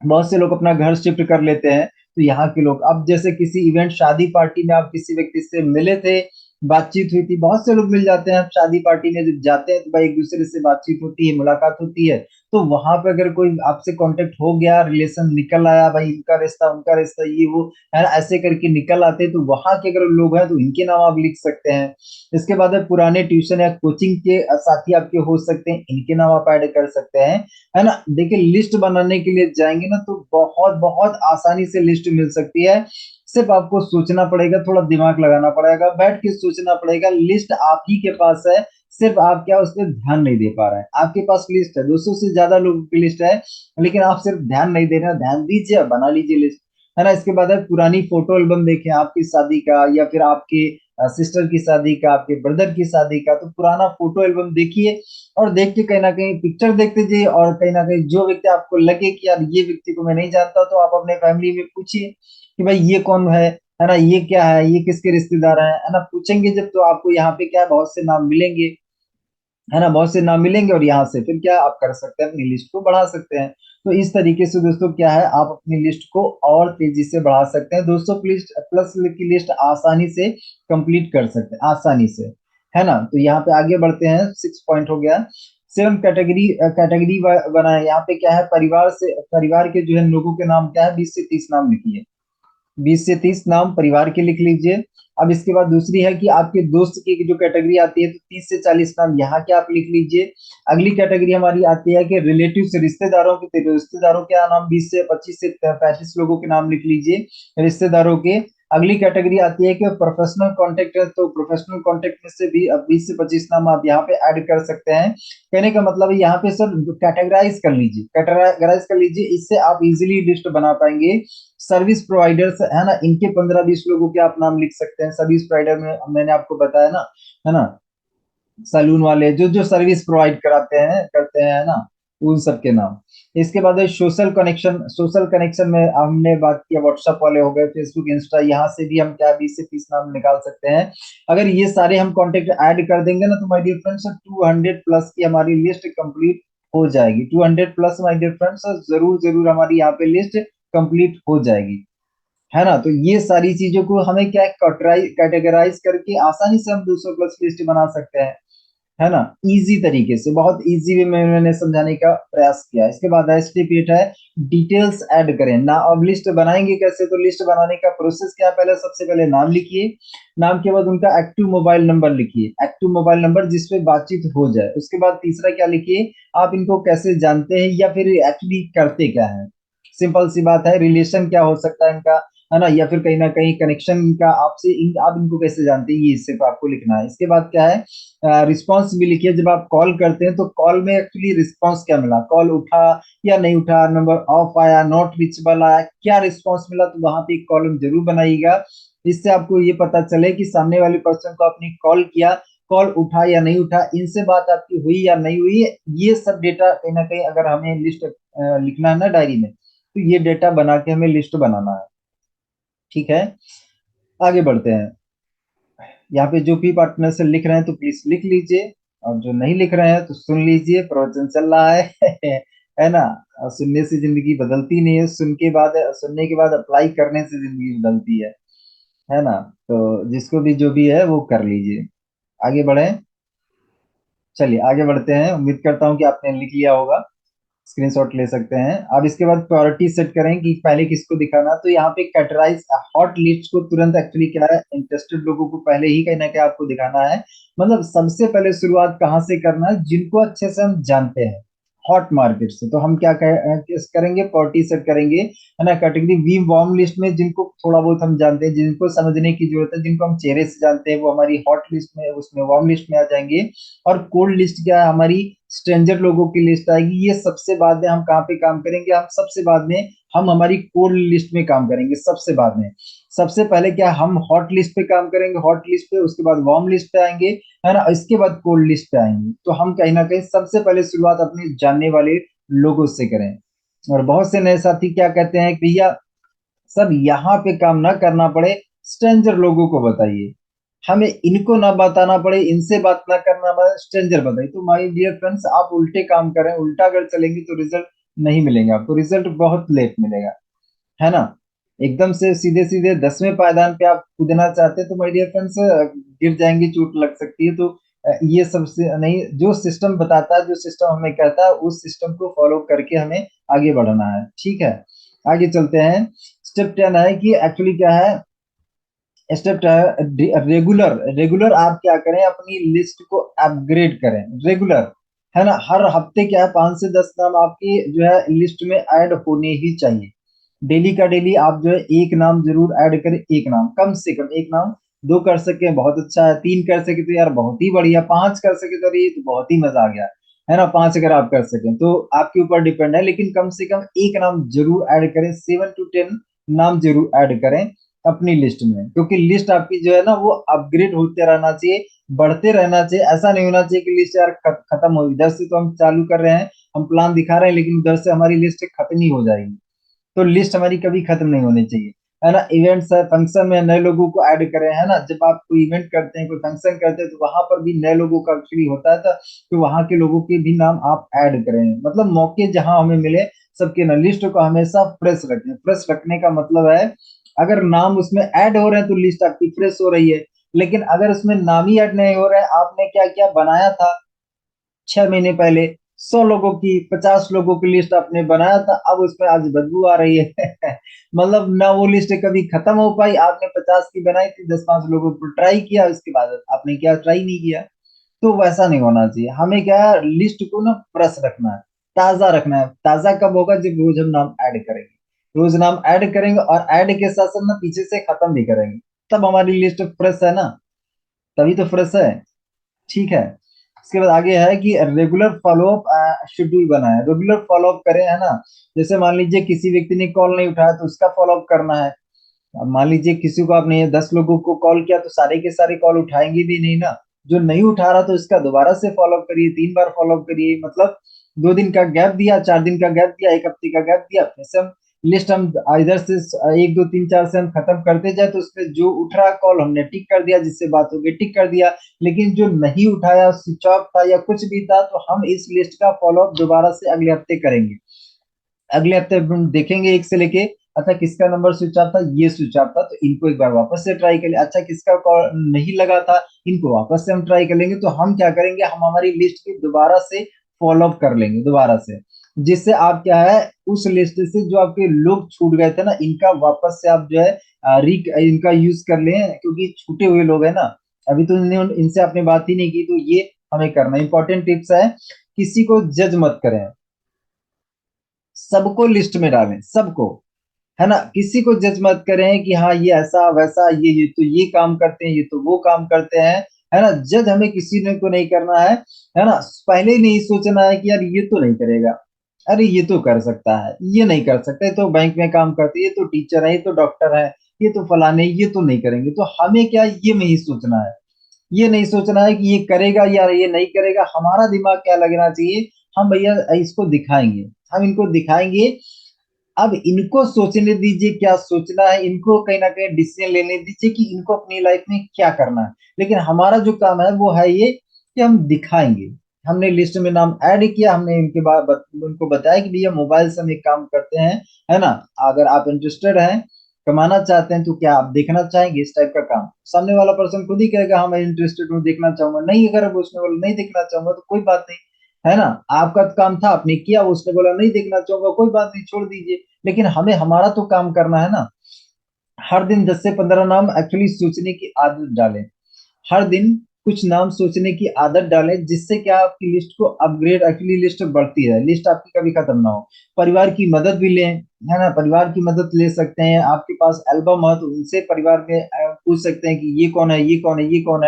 बहुत से लोग अपना घर शिफ्ट कर लेते हैं, तो यहाँ के लोग, अब जैसे किसी इवेंट, शादी पार्टी में आप किसी व्यक्ति से मिले थे, बातचीत हुई थी, बहुत से लोग मिल जाते हैं। आप शादी पार्टी में जब जाते हैं तो भाई एक दूसरे से बातचीत होती है, मुलाकात होती है। तो वहां पे अगर कोई आपसे कांटेक्ट हो गया, रिलेशन निकल आया, भाई इनका रिश्ता उनका रिश्ता, ये वो, है ना, ऐसे करके निकल आते हैं, तो वहां के अगर लोग हैं तो इनके नाम आप लिख सकते हैं। इसके बाद है पुराने ट्यूशन या कोचिंग के साथी आपके हो सकते हैं, इनके नाम आप ऐड कर सकते हैं, है ना। देखिए लिस्ट बनाने के लिए जाएंगे ना तो बहुत बहुत आसानी से लिस्ट मिल सकती है। सिर्फ आपको सोचना पड़ेगा, थोड़ा दिमाग लगाना पड़ेगा, बैठ के सोचना पड़ेगा। लिस्ट आप ही के पास है, सिर्फ आप क्या उस पर ध्यान नहीं दे पा रहे हैं। आपके पास लिस्ट है, 200 से ज्यादा लोगों की लिस्ट है, लेकिन आप सिर्फ ध्यान नहीं दे रहे हैं। ध्यान दीजिए, बना लीजिए लिस्ट, है ना। इसके बाद है पुरानी फोटो एल्बम। देखें आपकी शादी का या फिर आपके सिस्टर की शादी का, आपके ब्रदर की शादी का, तो पुराना फोटो एल्बम देखिए और देख के कहीं ना कहीं पिक्चर देखते जाइए। और कहीं ना कहीं जो व्यक्ति आपको लगे कि यार ये व्यक्ति को मैं नहीं जानता, तो आप अपने फैमिली में पूछिए कि भाई ये कौन है ना, ये क्या है, ये किसके रिश्तेदार हैं, है ना। पूछेंगे जब तो आपको यहाँ पे क्या है, बहुत से नाम मिलेंगे, है ना, बहुत से नाम मिलेंगे। और यहाँ से फिर क्या आप कर सकते हैं, अपनी लिस्ट को बढ़ा सकते हैं। तो इस तरीके से दोस्तों क्या है, आप अपनी लिस्ट को और तेजी से बढ़ा सकते हैं। 200 प्लस प्लस की लिस्ट आसानी से कंप्लीट कर सकते हैं, आसानी से, है ना। तो यहाँ पे आगे बढ़ते हैं, 6 पॉइंट हो गया। 7 कैटेगरी कैटेगरी बनाए। यहाँ पे क्या है, परिवार के जो है लोगों के नाम क्या है, 20 से 30 नाम लिखिए। 20 से 30 नाम परिवार के लिख लीजिए। अब इसके बाद दूसरी है कि आपके दोस्त की जो कैटेगरी आती है, तो 30 से 40 नाम यहाँ के आप लिख लीजिए। अगली कैटेगरी हमारी आती है कि रिलेटिव से, रिश्तेदारों के, रिश्तेदारों के नाम 20 से 25 से 35 लोगों के नाम लिख लीजिए, रिश्तेदारों के। अगली कैटेगरी आती है कि प्रोफेशनल कांटेक्ट है, तो प्रोफेशनल कांटेक्ट में से भी अब 20 से 25 नाम आप यहाँ पे ऐड कर सकते हैं। कहने का मतलब है यहाँ पे सर कैटेगराइज कर लीजिए, कैटेगराइज कर लीजिए, इससे आप इजीली लिस्ट बना पाएंगे। सर्विस प्रोवाइडर्स है ना, इनके 15-20 लोगों के आप नाम लिख सकते हैं। सर्विस प्रोवाइडर में मैंने आपको बताया ना, है ना, सैलून वाले जो जो सर्विस प्रोवाइड कराते हैं करते हैं ना, उन सब के नाम। इसके बाद है सोशल कनेक्शन। सोशल कनेक्शन में हमने बात किया, व्हाट्सएप वाले हो गए, फेसबुक, इंस्टा, यहाँ से भी हम क्या 20 से 30 नाम निकाल सकते हैं। अगर ये सारे हम कॉन्टेक्ट ऐड कर देंगे ना, तो माय डियर फ्रेंड्स 200 प्लस की हमारी लिस्ट कंप्लीट हो जाएगी। 200 प्लस माय डियर फ्रेंड्स जरूर जरूर हमारी यहाँ पे लिस्ट कंप्लीट हो जाएगी, है ना। तो ये सारी चीजों को हमें क्या कैटेगराइज करके आसानी से हम 200 प्लस लिस्ट बना सकते हैं, है ना, इजी तरीके से, बहुत इजी वे में मैंने समझाने का प्रयास किया। इसके बाद स्टेप 8 है डिटेल्स ऐड करें ना। अब लिस्ट बनाएंगे कैसे, तो लिस्ट बनाने का प्रोसेस क्या है, पहले सबसे पहले नाम लिखिए। नाम के बाद उनका एक्टिव मोबाइल नंबर लिखिए, एक्टिव मोबाइल नंबर जिसपे बातचीत हो जाए। उसके बाद तीसरा क्या लिखिए, आप इनको कैसे जानते हैं या फिर एक्चुअली करते क्या है। सिंपल सी बात है, रिलेशन क्या हो सकता है इनका, है ना, या फिर कहीं ना कहीं कनेक्शन का आपसे, आप इनको कैसे जानते हैं, ये सिर्फ आपको लिखना है। इसके बाद क्या है, रिस्पॉन्स भी लिखिए। जब आप कॉल करते हैं तो कॉल में एक्चुअली रिस्पॉन्स क्या मिला, कॉल उठा या नहीं उठा, नंबर ऑफ आया, नॉट रीचेबल आया, क्या रिस्पॉन्स मिला, तो वहां पे एक कॉलम जरूर बनाइएगा। इससे आपको ये पता चले कि सामने वाले पर्सन को आपने कॉल किया, कॉल उठा या नहीं उठा, इनसे बात आपकी हुई या नहीं हुई। ये सब डेटा कहीं ना कहीं अगर हमें लिस्ट लिखना है ना डायरी में, तो ये डेटा बना के हमें लिस्ट बनाना है। ठीक है, आगे बढ़ते हैं। यहाँ पे जो भी पार्टनर से लिख रहे हैं तो प्लीज लिख लीजिए, और जो नहीं लिख रहे हैं तो सुन लीजिए, प्रवचन चल रहा है है ना। और सुनने से जिंदगी बदलती नहीं है, सुनने के बाद अप्लाई करने से जिंदगी बदलती है ना। तो जिसको भी जो भी है वो कर लीजिए। आगे बढ़े, चलिए आगे बढ़ते हैं। उम्मीद करता हूँ कि आपने लिख लिया होगा, स्क्रीनशॉट ले सकते हैं। अब इसके बाद प्रायोरिटी सेट करें कि पहले किसको दिखाना। तो यहाँ पे कैटेगराइज हॉट लिस्ट को तुरंत एक्चुअली क्या है, इंटरेस्टेड लोगों को पहले ही कहीं ना कहीं आपको दिखाना है। मतलब सबसे पहले शुरुआत कहाँ से करना है, जिनको अच्छे से हम जानते हैं, हॉट मार्केट से। तो हम क्या करेंगे, प्रायोरिटी सेट करेंगे, है ना। कैटेगरी वी वार्म लिस्ट में जिनको थोड़ा बहुत हम जानते हैं, जिनको समझने की जरूरत है, जिनको हम चेहरे से जानते हैं, वो हमारी हॉट लिस्ट में, उसमें वार्म लिस्ट में आ जाएंगे। और कोल्ड लिस्ट क्या है, हमारी स्ट्रेंजर लोगों की लिस्ट आएगी। ये सबसे बाद में हम कहाँ पे काम करेंगे, हम सबसे बाद में हम हमारी कोल्ड लिस्ट में काम करेंगे, सबसे बाद में। सबसे पहले क्या हम हॉट लिस्ट पे काम करेंगे, हॉट लिस्ट पे, उसके बाद वार्म लिस्ट पे आएंगे, है ना, इसके बाद कोल्ड लिस्ट पे आएंगे। तो हम कहीं ना कहीं सबसे पहले शुरुआत अपने जानने वाले लोगों से करें। और बहुत से नए साथी क्या कहते हैं कि भैया सब यहाँ पे काम ना करना पड़े, स्ट्रेंजर लोगों को बताइए, हमें इनको ना बताना पड़े, इनसे बात ना करना पड़े, स्ट्रेंजर बताइए। तो माय डियर फ्रेंड्स, आप उल्टे काम करें, उल्टा अगर चलेंगे तो रिजल्ट नहीं मिलेंगे आपको, रिजल्ट बहुत लेट मिलेगा, है ना। एकदम से सीधे सीधे 10वें पायदान पे आप कूदना चाहते हैं तो माय डियर फ्रेंड्स गिर जाएंगे, चोट लग सकती है। तो ये सबसे नहीं, जो सिस्टम बताता है, जो सिस्टम हमें कहता है, उस सिस्टम को फॉलो करके हमें आगे बढ़ना है। ठीक है, आगे चलते हैं। स्टेप 10 है कि एक्चुअली क्या है, स्टेप रेगुलर, रेगुलर आप क्या करें, अपनी लिस्ट को अपग्रेड करें रेगुलर, है ना। हर हफ्ते क्या है, 5 से 10 नाम आपकी जो है लिस्ट में ऐड होने ही चाहिए। डेली का डेली आप जो है एक नाम जरूर ऐड करें, एक नाम, कम से कम एक नाम। दो कर सके बहुत अच्छा है, तीन कर सके तो यार बहुत ही बढ़िया, पांच कर सके तो ये तो बहुत ही मजा आ गया, है ना। पांच अगर आप कर सकें तो आपके ऊपर डिपेंड है, लेकिन कम से कम एक नाम जरूर ऐड करें, 7 to 10 नाम जरूर ऐड करें अपनी लिस्ट में। क्योंकि लिस्ट आपकी जो है ना वो अपग्रेड होते रहना चाहिए, बढ़ते रहना चाहिए। ऐसा नहीं होना चाहिए कि लिस्ट यार खत्म हो, इधर से तो हम चालू कर रहे हैं, हम प्लान दिखा रहे हैं, लेकिन उधर से हमारी लिस्ट खत्म ही हो जाएगी। तो लिस्ट हमारी कभी खत्म नहीं होनी चाहिए, है ना। इवेंट्स है, फंक्शन में नए लोगों को ऐड करें, है ना। जब आप कोई इवेंट करते हैं, कोई फंक्शन करते हैं, तो वहां पर भी नए लोगों का एक्चुअली होता है, तो वहां के लोगों के भी नाम आप ऐड करें। मतलब मौके जहां हमें मिले सबके ना, लिस्ट को हमेशा फ्रेश रखें। फ्रेश रखने का मतलब है, अगर नाम उसमें ऐड हो रहे हैं तो लिस्ट आपकी फ्रेश हो रही है। लेकिन अगर उसमें नाम ही ऐड नहीं हो रहा है, आपने क्या क्या बनाया था 6 महीने पहले, 100 लोगों की, 50 लोगों की लिस्ट आपने बनाया था, अब उसमें आज बदबू आ रही है मतलब ना वो लिस्ट कभी खत्म हो पाई, आपने 50 की बनाई थी, 10 5 लोगों को ट्राई किया, उसके बाद आपने क्या ट्राई नहीं किया। तो वैसा नहीं होना चाहिए, हमें क्या है, लिस्ट को ना फ्रेश रखना है, ताजा रखना है। ताजा कब होगा, जब रोज हम नाम ऐड करेंगे। रोज नाम ऐड करेंगे और ऐड के साथ साथ ना पीछे से खत्म भी करेंगे, तब हमारी लिस्ट फ्रेश है ना, तभी तो फ्रेश है। ठीक है। उसके बाद आगे है कि रेगुलर फॉलोअप शेड्यूल बनाए, रेगुलर फॉलोअप करें, है ना। जैसे मान लीजिए किसी व्यक्ति ने कॉल नहीं उठाया तो उसका फॉलोअप करना है। अब मान लीजिए किसी को आपने 10 लोगों को कॉल किया तो सारे के सारे कॉल उठाएंगे भी नहीं ना। जो नहीं उठा रहा तो इसका दोबारा से फॉलोअप करिए, 3 बार फॉलोअप करिए, मतलब 2 दिन का गैप दिया, 4 दिन का गैप दिया, एक हफ्ते का गैप दिया, फिर से हम लिस्ट हम इधर से 1 2 3 4 से हम खत्म करते जाए, तो उसमें जो उठ रहा कॉल हमने टिक कर दिया, जिससे बात हो गई टिक कर दिया। लेकिन जो नहीं उठाया, स्विच ऑफ था या कुछ भी था, तो हम इस लिस्ट का फॉलोअप दोबारा से अगले हफ्ते करेंगे। अगले हफ्ते हम देखेंगे एक से लेके, अच्छा किसका नंबर स्विच ऑफ था, ये स्विच ऑफ था, तो इनको एक बार वापस से ट्राई कर ले। अच्छा किसका कॉल नहीं लगा था, इनको वापस से हम ट्राई कर लेंगे। तो हम क्या करेंगे, हम हमारी लिस्ट की दोबारा से फॉलो अप कर लेंगे दोबारा से, जिससे आप क्या है, उस लिस्ट से जो आपके लोग छूट गए थे ना, इनका वापस से आप जो है इनका यूज कर लें, क्योंकि छूटे हुए लोग है ना। अभी तो इनसे आपने बात ही नहीं की, तो ये हमें करना इंपॉर्टेंट टिप्स है। किसी को जज मत करें, सबको लिस्ट में डालें, सबको, है ना। किसी को जज मत करें कि हाँ ये ऐसा वैसा, ये तो ये काम करते हैं, ये तो वो काम करते हैं, है ना। जज हमें किसी ने को नहीं करना है ना। पहले ही नहीं सोचना है कि यार ये तो नहीं करेगा, अरे ये तो कर सकता है, ये नहीं कर सकता, ये तो बैंक में काम करते हैं, ये तो टीचर है, ये तो डॉक्टर है, ये तो फलाने, ये तो नहीं करेंगे। तो हमें क्या ये नहीं सोचना है, ये नहीं सोचना है कि ये करेगा या ये नहीं करेगा। हमारा दिमाग क्या लगना चाहिए, हम भैया इसको दिखाएंगे, हम इनको दिखाएंगे। अब इनको सोचने दीजिए क्या सोचना है, इनको कहीं ना कहीं डिसीजन लेने दीजिए कि इनको अपनी लाइफ में क्या करना है। लेकिन हमारा जो काम है वो है ये कि हम दिखाएंगे। हमने लिस्ट में नाम ऐड किया, हमने इनके बाद उनको बताया कि भैया मोबाइल से हम एक काम करते हैं, है ना। अगर आप इंटरेस्टेड हैं, कमाना चाहते हैं, तो क्या आप देखना चाहेंगे इस टाइप का काम। सामने वाला पर्सन खुद ही कहेगा हाँ मैं इंटरेस्टेड हूँ, देखना चाहूंगा। नहीं, अगर वो उसने बोला नहीं देखना चाहूंगा तो कोई बात नहीं, है ना। आपका काम था, आपने किया, उसने बोला नहीं देखना चाहूंगा, कोई बात नहीं, छोड़ दीजिए। लेकिन हमें हमारा तो काम करना है ना। हर दिन 10 से 15 नाम एक्चुअली सोचने की आदत डालें। हर दिन कुछ नाम सोचने की आदत डालें, जिससे क्या आपकी लिस्ट को अपग्रेड, एक्चुअली लिस्ट बढ़ती है, लिस्ट आपकी कभी खत्म ना हो। परिवार की मदद भी लें, है ना। परिवार की मदद ले सकते हैं, आपके पास एल्बम है तो उनसे परिवार में पूछ सकते हैं कि ये कौन है, ये कौन है, ये कौन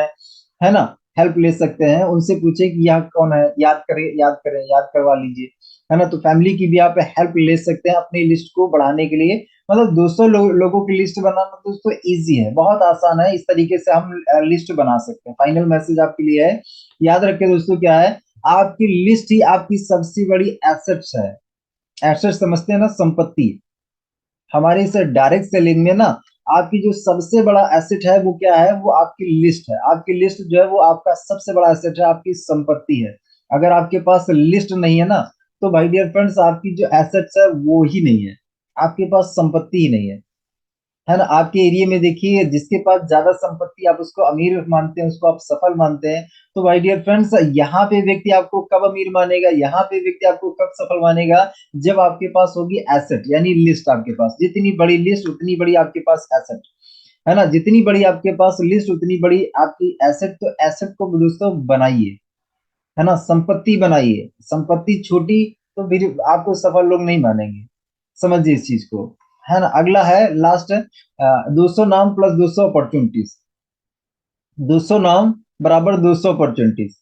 है ना। हेल्प ले सकते हैं, उनसे पूछे कि यह कौन है, याद करें, याद करें, याद करवा लीजिए, है ना। तो फैमिली की भी आप हेल्प ले सकते हैं अपनी लिस्ट को बढ़ाने के लिए। मतलब 200 लोगों की लिस्ट बनाना दोस्तों इजी है, बहुत आसान है। इस तरीके से हम लिस्ट बना सकते हैं। फाइनल मैसेज आपके लिए है, याद रखें दोस्तों, क्या है, आपकी लिस्ट ही आपकी सबसे बड़ी एसेट्स है। एसेट समझते हैं ना, संपत्ति। हमारे इस डायरेक्ट सेलिंग में ना, आपकी जो सबसे बड़ा एसेट है वो क्या है, वो आपकी लिस्ट है। आपकी लिस्ट जो है वो आपका सबसे बड़ा एसेट है, आपकी संपत्ति है। अगर आपके पास लिस्ट नहीं है ना, तो भाई डियर फ्रेंड्स, आपकी जो एसेट्स है वो ही नहीं है, आपके पास संपत्ति ही नहीं है ना। आपके एरिया में देखिए, जिसके पास ज्यादा संपत्ति, आप उसको अमीर मानते हैं, उसको आप सफल मानते हैं। तो भाई डियर फ्रेंड्स, यहाँ पे व्यक्ति आपको कब अमीर मानेगा, यहाँ पे व्यक्ति आपको कब सफल मानेगा, जब आपके पास होगी एसेट, यानी लिस्ट। आपके पास जितनी बड़ी लिस्ट उतनी बड़ी आपके पास एसेट, है ना। जितनी बड़ी आपके पास लिस्ट उतनी बड़ी आपकी एसेट। तो एसेट को दोस्तों बनाइए, है ना, संपत्ति बनाइए। संपत्ति छोटी तो फिर आपको सफल लोग नहीं मानेंगे, समझिए इस चीज को, है ना। अगला है लास्ट, 200 नाम प्लस 200 अपॉर्चुनिटीज। 200 नाम बराबर 200 अपॉर्चुनिटीज।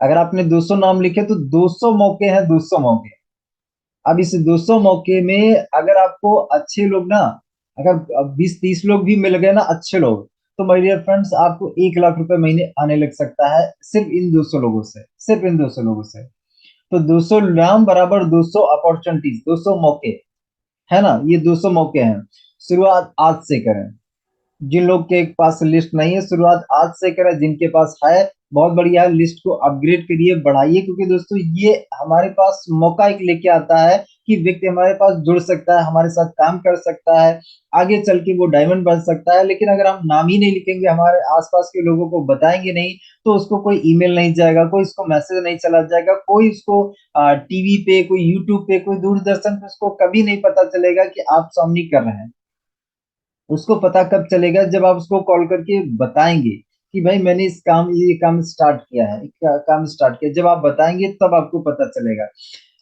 अगर आपने 200 नाम लिखे तो 200 मौके हैं, 200 मौके। अब इस 200 मौके में अगर आपको अच्छे लोग ना, अगर 20 30 लोग भी मिल गए ना, अच्छे लोग, तो माय डियर फ्रेंड्स, आपको 1 लाख रुपए महीने आने लग सकता है, सिर्फ इन 200 लोगों से, सिर्फ इन 200 लोगों से। तो 200 नाम बराबर 200 अपॉर्चुनिटीज, 200 मौके, है ना। ये 200 मौके हैं। शुरुआत आज से करें। जिन लोग के पास लिस्ट नहीं है, शुरुआत आज से करें। जिनके पास है, बहुत बढ़िया है, लिस्ट को अपग्रेड करिए, बढ़ाइए। क्योंकि दोस्तों ये हमारे पास मौका एक लेके आता है कि व्यक्ति हमारे पास जुड़ सकता है, हमारे साथ काम कर सकता है, आगे चल के वो डायमंड बन सकता है। लेकिन अगर हम नाम ही नहीं लिखेंगे, हमारे आसपास के लोगों को बताएंगे नहीं, तो उसको कोई ईमेल नहीं जाएगा, कोई उसको मैसेज नहीं चला जाएगा, कोई उसको टीवी पे, कोई यूट्यूब पे, कोई दूरदर्शन पे उसको कभी नहीं पता चलेगा कि आप स्वामी कर रहे हैं। उसको पता कब चलेगा, जब आप उसको कॉल करके बताएंगे कि भाई मैंने ये काम स्टार्ट किया है, काम स्टार्ट किया, जब आप बताएंगे तब आपको पता चलेगा।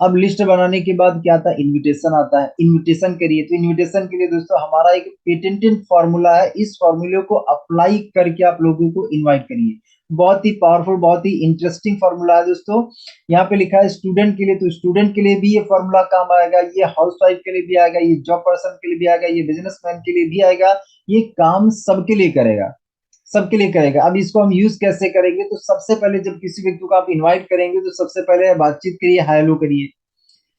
अब लिस्ट बनाने के बाद क्या आता है, इनविटेशन आता है, इनविटेशन करिए। तो इनविटेशन के लिए दोस्तों हमारा एक पेटेंटेड फॉर्मूला है, इस फॉर्मूले को अप्लाई करके आप लोगों को इनवाइट करिए। बहुत ही पावरफुल, बहुत ही इंटरेस्टिंग फॉर्मूला है दोस्तों। यहाँ पे लिखा है स्टूडेंट के लिए, तो स्टूडेंट के लिए भी ये फॉर्मूला काम आएगा, ये हाउस वाइफ के लिए भी आएगा, ये जॉब पर्सन के लिए भी आएगा, ये बिजनेसमैन के लिए भी आएगा। ये काम सबके लिए करेगा, सबके लिए करेगा। अब इसको हम यूज कैसे करेंगे, तो सबसे पहले जब किसी व्यक्ति को आप इनवाइट करेंगे तो सबसे पहले बातचीत करिए, हाय हेलो करिए।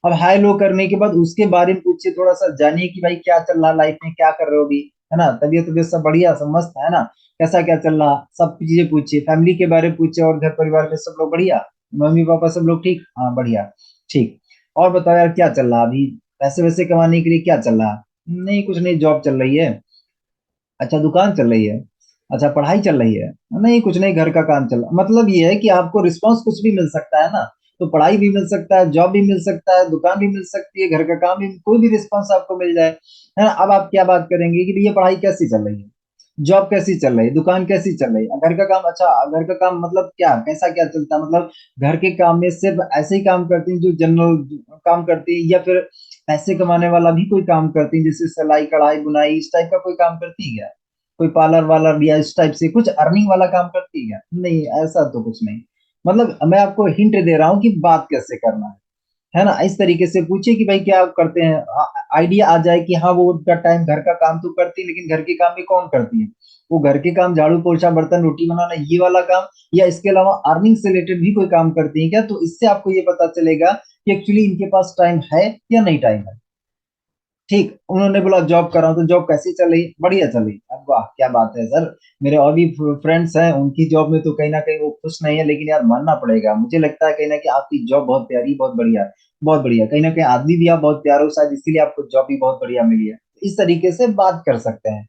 अब हाय लो करने के बाद उसके बारे में पूछिए, थोड़ा सा जानिए कि भाई क्या चल रहा लाइफ में, क्या कर रहे हो अभी, है ना, तबीयत तबीयत सब बढ़िया, सब मस्त है ना, कैसा क्या चल रहा, सब चीजें पूछिए। फैमिली के बारे में पूछिए, और घर परिवार में सब लोग बढ़िया, मम्मी पापा सब लोग ठीक, हाँ बढ़िया, ठीक। और बताओ यार क्या चल रहा अभी, पैसे वैसे कमाने के लिए क्या चल रहा? नहीं कुछ नहीं, जॉब चल रही है। अच्छा दुकान चल रही है। अच्छा पढ़ाई चल रही है। नहीं कुछ नहीं, घर का काम चल रहा। मतलब ये है कि आपको रिस्पांस कुछ भी मिल सकता है ना, तो पढ़ाई भी मिल सकता है, जॉब भी मिल सकता है, दुकान भी मिल सकती है, घर का काम भी, कोई भी रिस्पांस आपको मिल जाए, है ना। अब आप क्या बात करेंगे कि भैया पढ़ाई कैसी चल रही है, जॉब कैसी चल रही है, दुकान कैसी चल रही है, घर का काम, अच्छा घर का काम मतलब क्या, कैसा क्या चलता है, मतलब घर के काम में सिर्फ ऐसे ही काम करती हैं जो जनरल काम करती है, या फिर पैसे कमाने वाला भी कोई काम करती है, जैसे सिलाई कढ़ाई बुनाई इस टाइप का कोई काम करती है क्या? कोई पार्लर वालर या इस टाइप से कुछ अर्निंग वाला काम करती है क्या? नहीं ऐसा तो कुछ नहीं। मतलब मैं आपको हिंट दे रहा हूँ कि बात कैसे करना है ना। इस तरीके से पूछिए कि भाई क्या आप करते हैं, आइडिया आ जाए कि हाँ वो उनका टाइम घर का काम तो करती है, लेकिन घर के काम भी कौन करती है, वो घर के काम झाड़ू पोछा बर्तन रोटी बनाना ये वाला काम, या इसके अलावा अर्निंग से रिलेटेड भी कोई काम करती है क्या। तो इससे आपको ये पता चलेगा कि एक्चुअली इनके पास टाइम है या नहीं टाइम है। ठीक, उन्होंने बोला जॉब कर रहा हूँ, तो जॉब कैसी चल रही? बढ़िया चल रही। अब वाह क्या बात है सर, मेरे और भी फ्रेंड्स हैं, उनकी जॉब में तो कहीं ना कहीं वो खुश नहीं है, लेकिन यार मानना पड़ेगा, मुझे लगता है कहीं ना कहीं आपकी जॉब बहुत प्यारी, बहुत बढ़िया, बहुत बढ़िया। कहीं ना कहीं आदमी भी आप बहुत प्यारे हो, शायद इसीलिए आपको जॉब भी बहुत बढ़िया मिली है। इस तरीके से बात कर सकते हैं,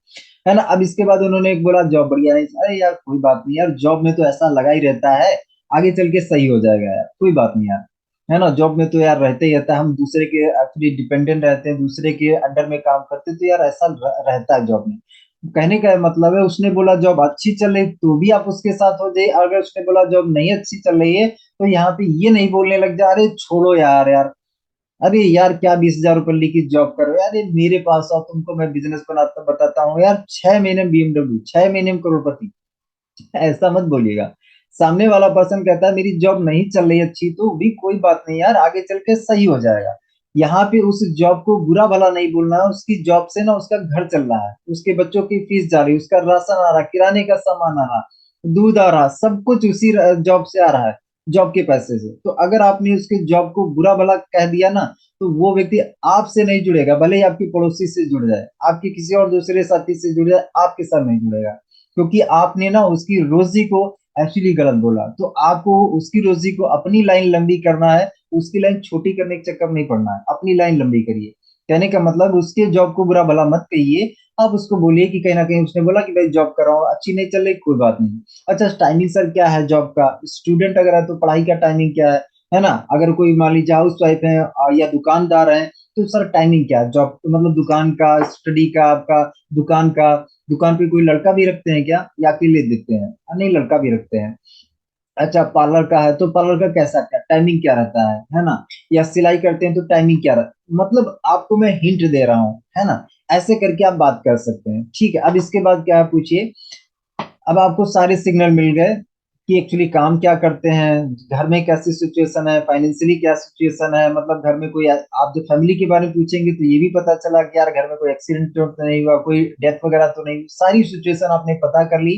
है ना। अब इसके बाद उन्होंने एक बोला जॉब बढ़िया नहीं, अरे यार कोई बात नहीं यार, जॉब में तो ऐसा लगा ही रहता है, आगे चल के सही हो जाएगा यार, कोई बात नहीं यार, है ना। जॉब में तो यार रहते ही रहता है, हम दूसरे के एक्चुअली डिपेंडेंट रहते हैं, दूसरे के अंडर में काम करते हैं, तो यार ऐसा रहता है जॉब में। कहने का मतलब है उसने बोला जॉब अच्छी चल रही तो भी आप उसके साथ हो जाए, अगर उसने बोला जॉब नहीं अच्छी चल रही है तो यहाँ पे ये नहीं बोलने लग जा, अरे छोड़ो यार यार, अरे यार क्या 20,000 रुपये की जॉब करो यार, ये मेरे पास आओ, तुमको मैं बिजनेस बनाता बताता हूँ यार, 6 महीने में BMW, 6 महीने में करोड़पति। ऐसा मत बोलिएगा। सामने वाला पर्सन कहता है मेरी जॉब नहीं चल रही अच्छी, तो भी कोई बात नहीं यार, आगे चल के सही हो जाएगा। यहाँ पे उस जॉब को बुरा भला नहीं बोलना है, उसकी जॉब से ना उसका घर चल रहा है, उसके बच्चों की फीस जा रही है, उसका राशन आ रहा, किराने का सामान आ रहा, दूध आ रहा, सब कुछ उसी जॉब से आ रहा है, जॉब के पैसे से। तो अगर आपने उसकी जॉब को बुरा भला कह दिया ना, तो वो व्यक्ति आपसे नहीं जुड़ेगा, भले ही आपकी पड़ोसी से जुड़ जाए, आपके किसी और दूसरे साथी से जुड़ जाए, आपके साथ नहीं जुड़ेगा, क्योंकि आपने ना उसकी रोजी को एक्चुअली गलत बोला। तो आपको उसकी रोजी को अपनी लाइन लंबी करना है, उसकी लाइन छोटी करने के चक्कर में नहीं पड़ना है, अपनी लाइन लंबी करिए। कहने का मतलब उसके जॉब को बुरा भला मत कहिए, आप उसको बोलिए कि कहीं ना कहीं उसने बोला कि भाई जॉब कर रहा हूँ अच्छी नहीं चल रही, कोई बात नहीं। अच्छा टाइमिंग सर क्या है जॉब का, स्टूडेंट अगर है तो पढ़ाई का टाइमिंग क्या है ना। अगर कोई मान लीजिए हाउस वाइफ है या दुकानदार है, तो सर टाइमिंग क्या है जॉब, मतलब दुकान का, स्टडी का, आपका दुकान का। दुकान पे कोई लड़का भी रखते हैं क्या, या अकेले देखते हैं? नहीं लड़का भी रखते हैं। अच्छा पार्लर का है तो पार्लर का कैसा क्या टाइमिंग क्या रहता है ना। या सिलाई करते हैं तो टाइमिंग क्या रहता है, मतलब आपको मैं हिंट दे रहा हूँ, है ना। ऐसे करके आप बात कर सकते हैं, ठीक है। अब इसके बाद क्या है पूछिए। अब आपको सारे सिग्नल मिल गए कि एक्चुअली काम क्या करते हैं, घर में कैसी सिचुएशन है, फाइनेंशियली क्या सिचुएशन है, मतलब घर में कोई, आप जब फैमिली के बारे में पूछेंगे तो ये भी पता चला कि यार घर में कोई एक्सीडेंट तो नहीं हुआ, कोई डेथ वगैरह तो नहीं हुई, सारी सिचुएशन आपने पता कर ली,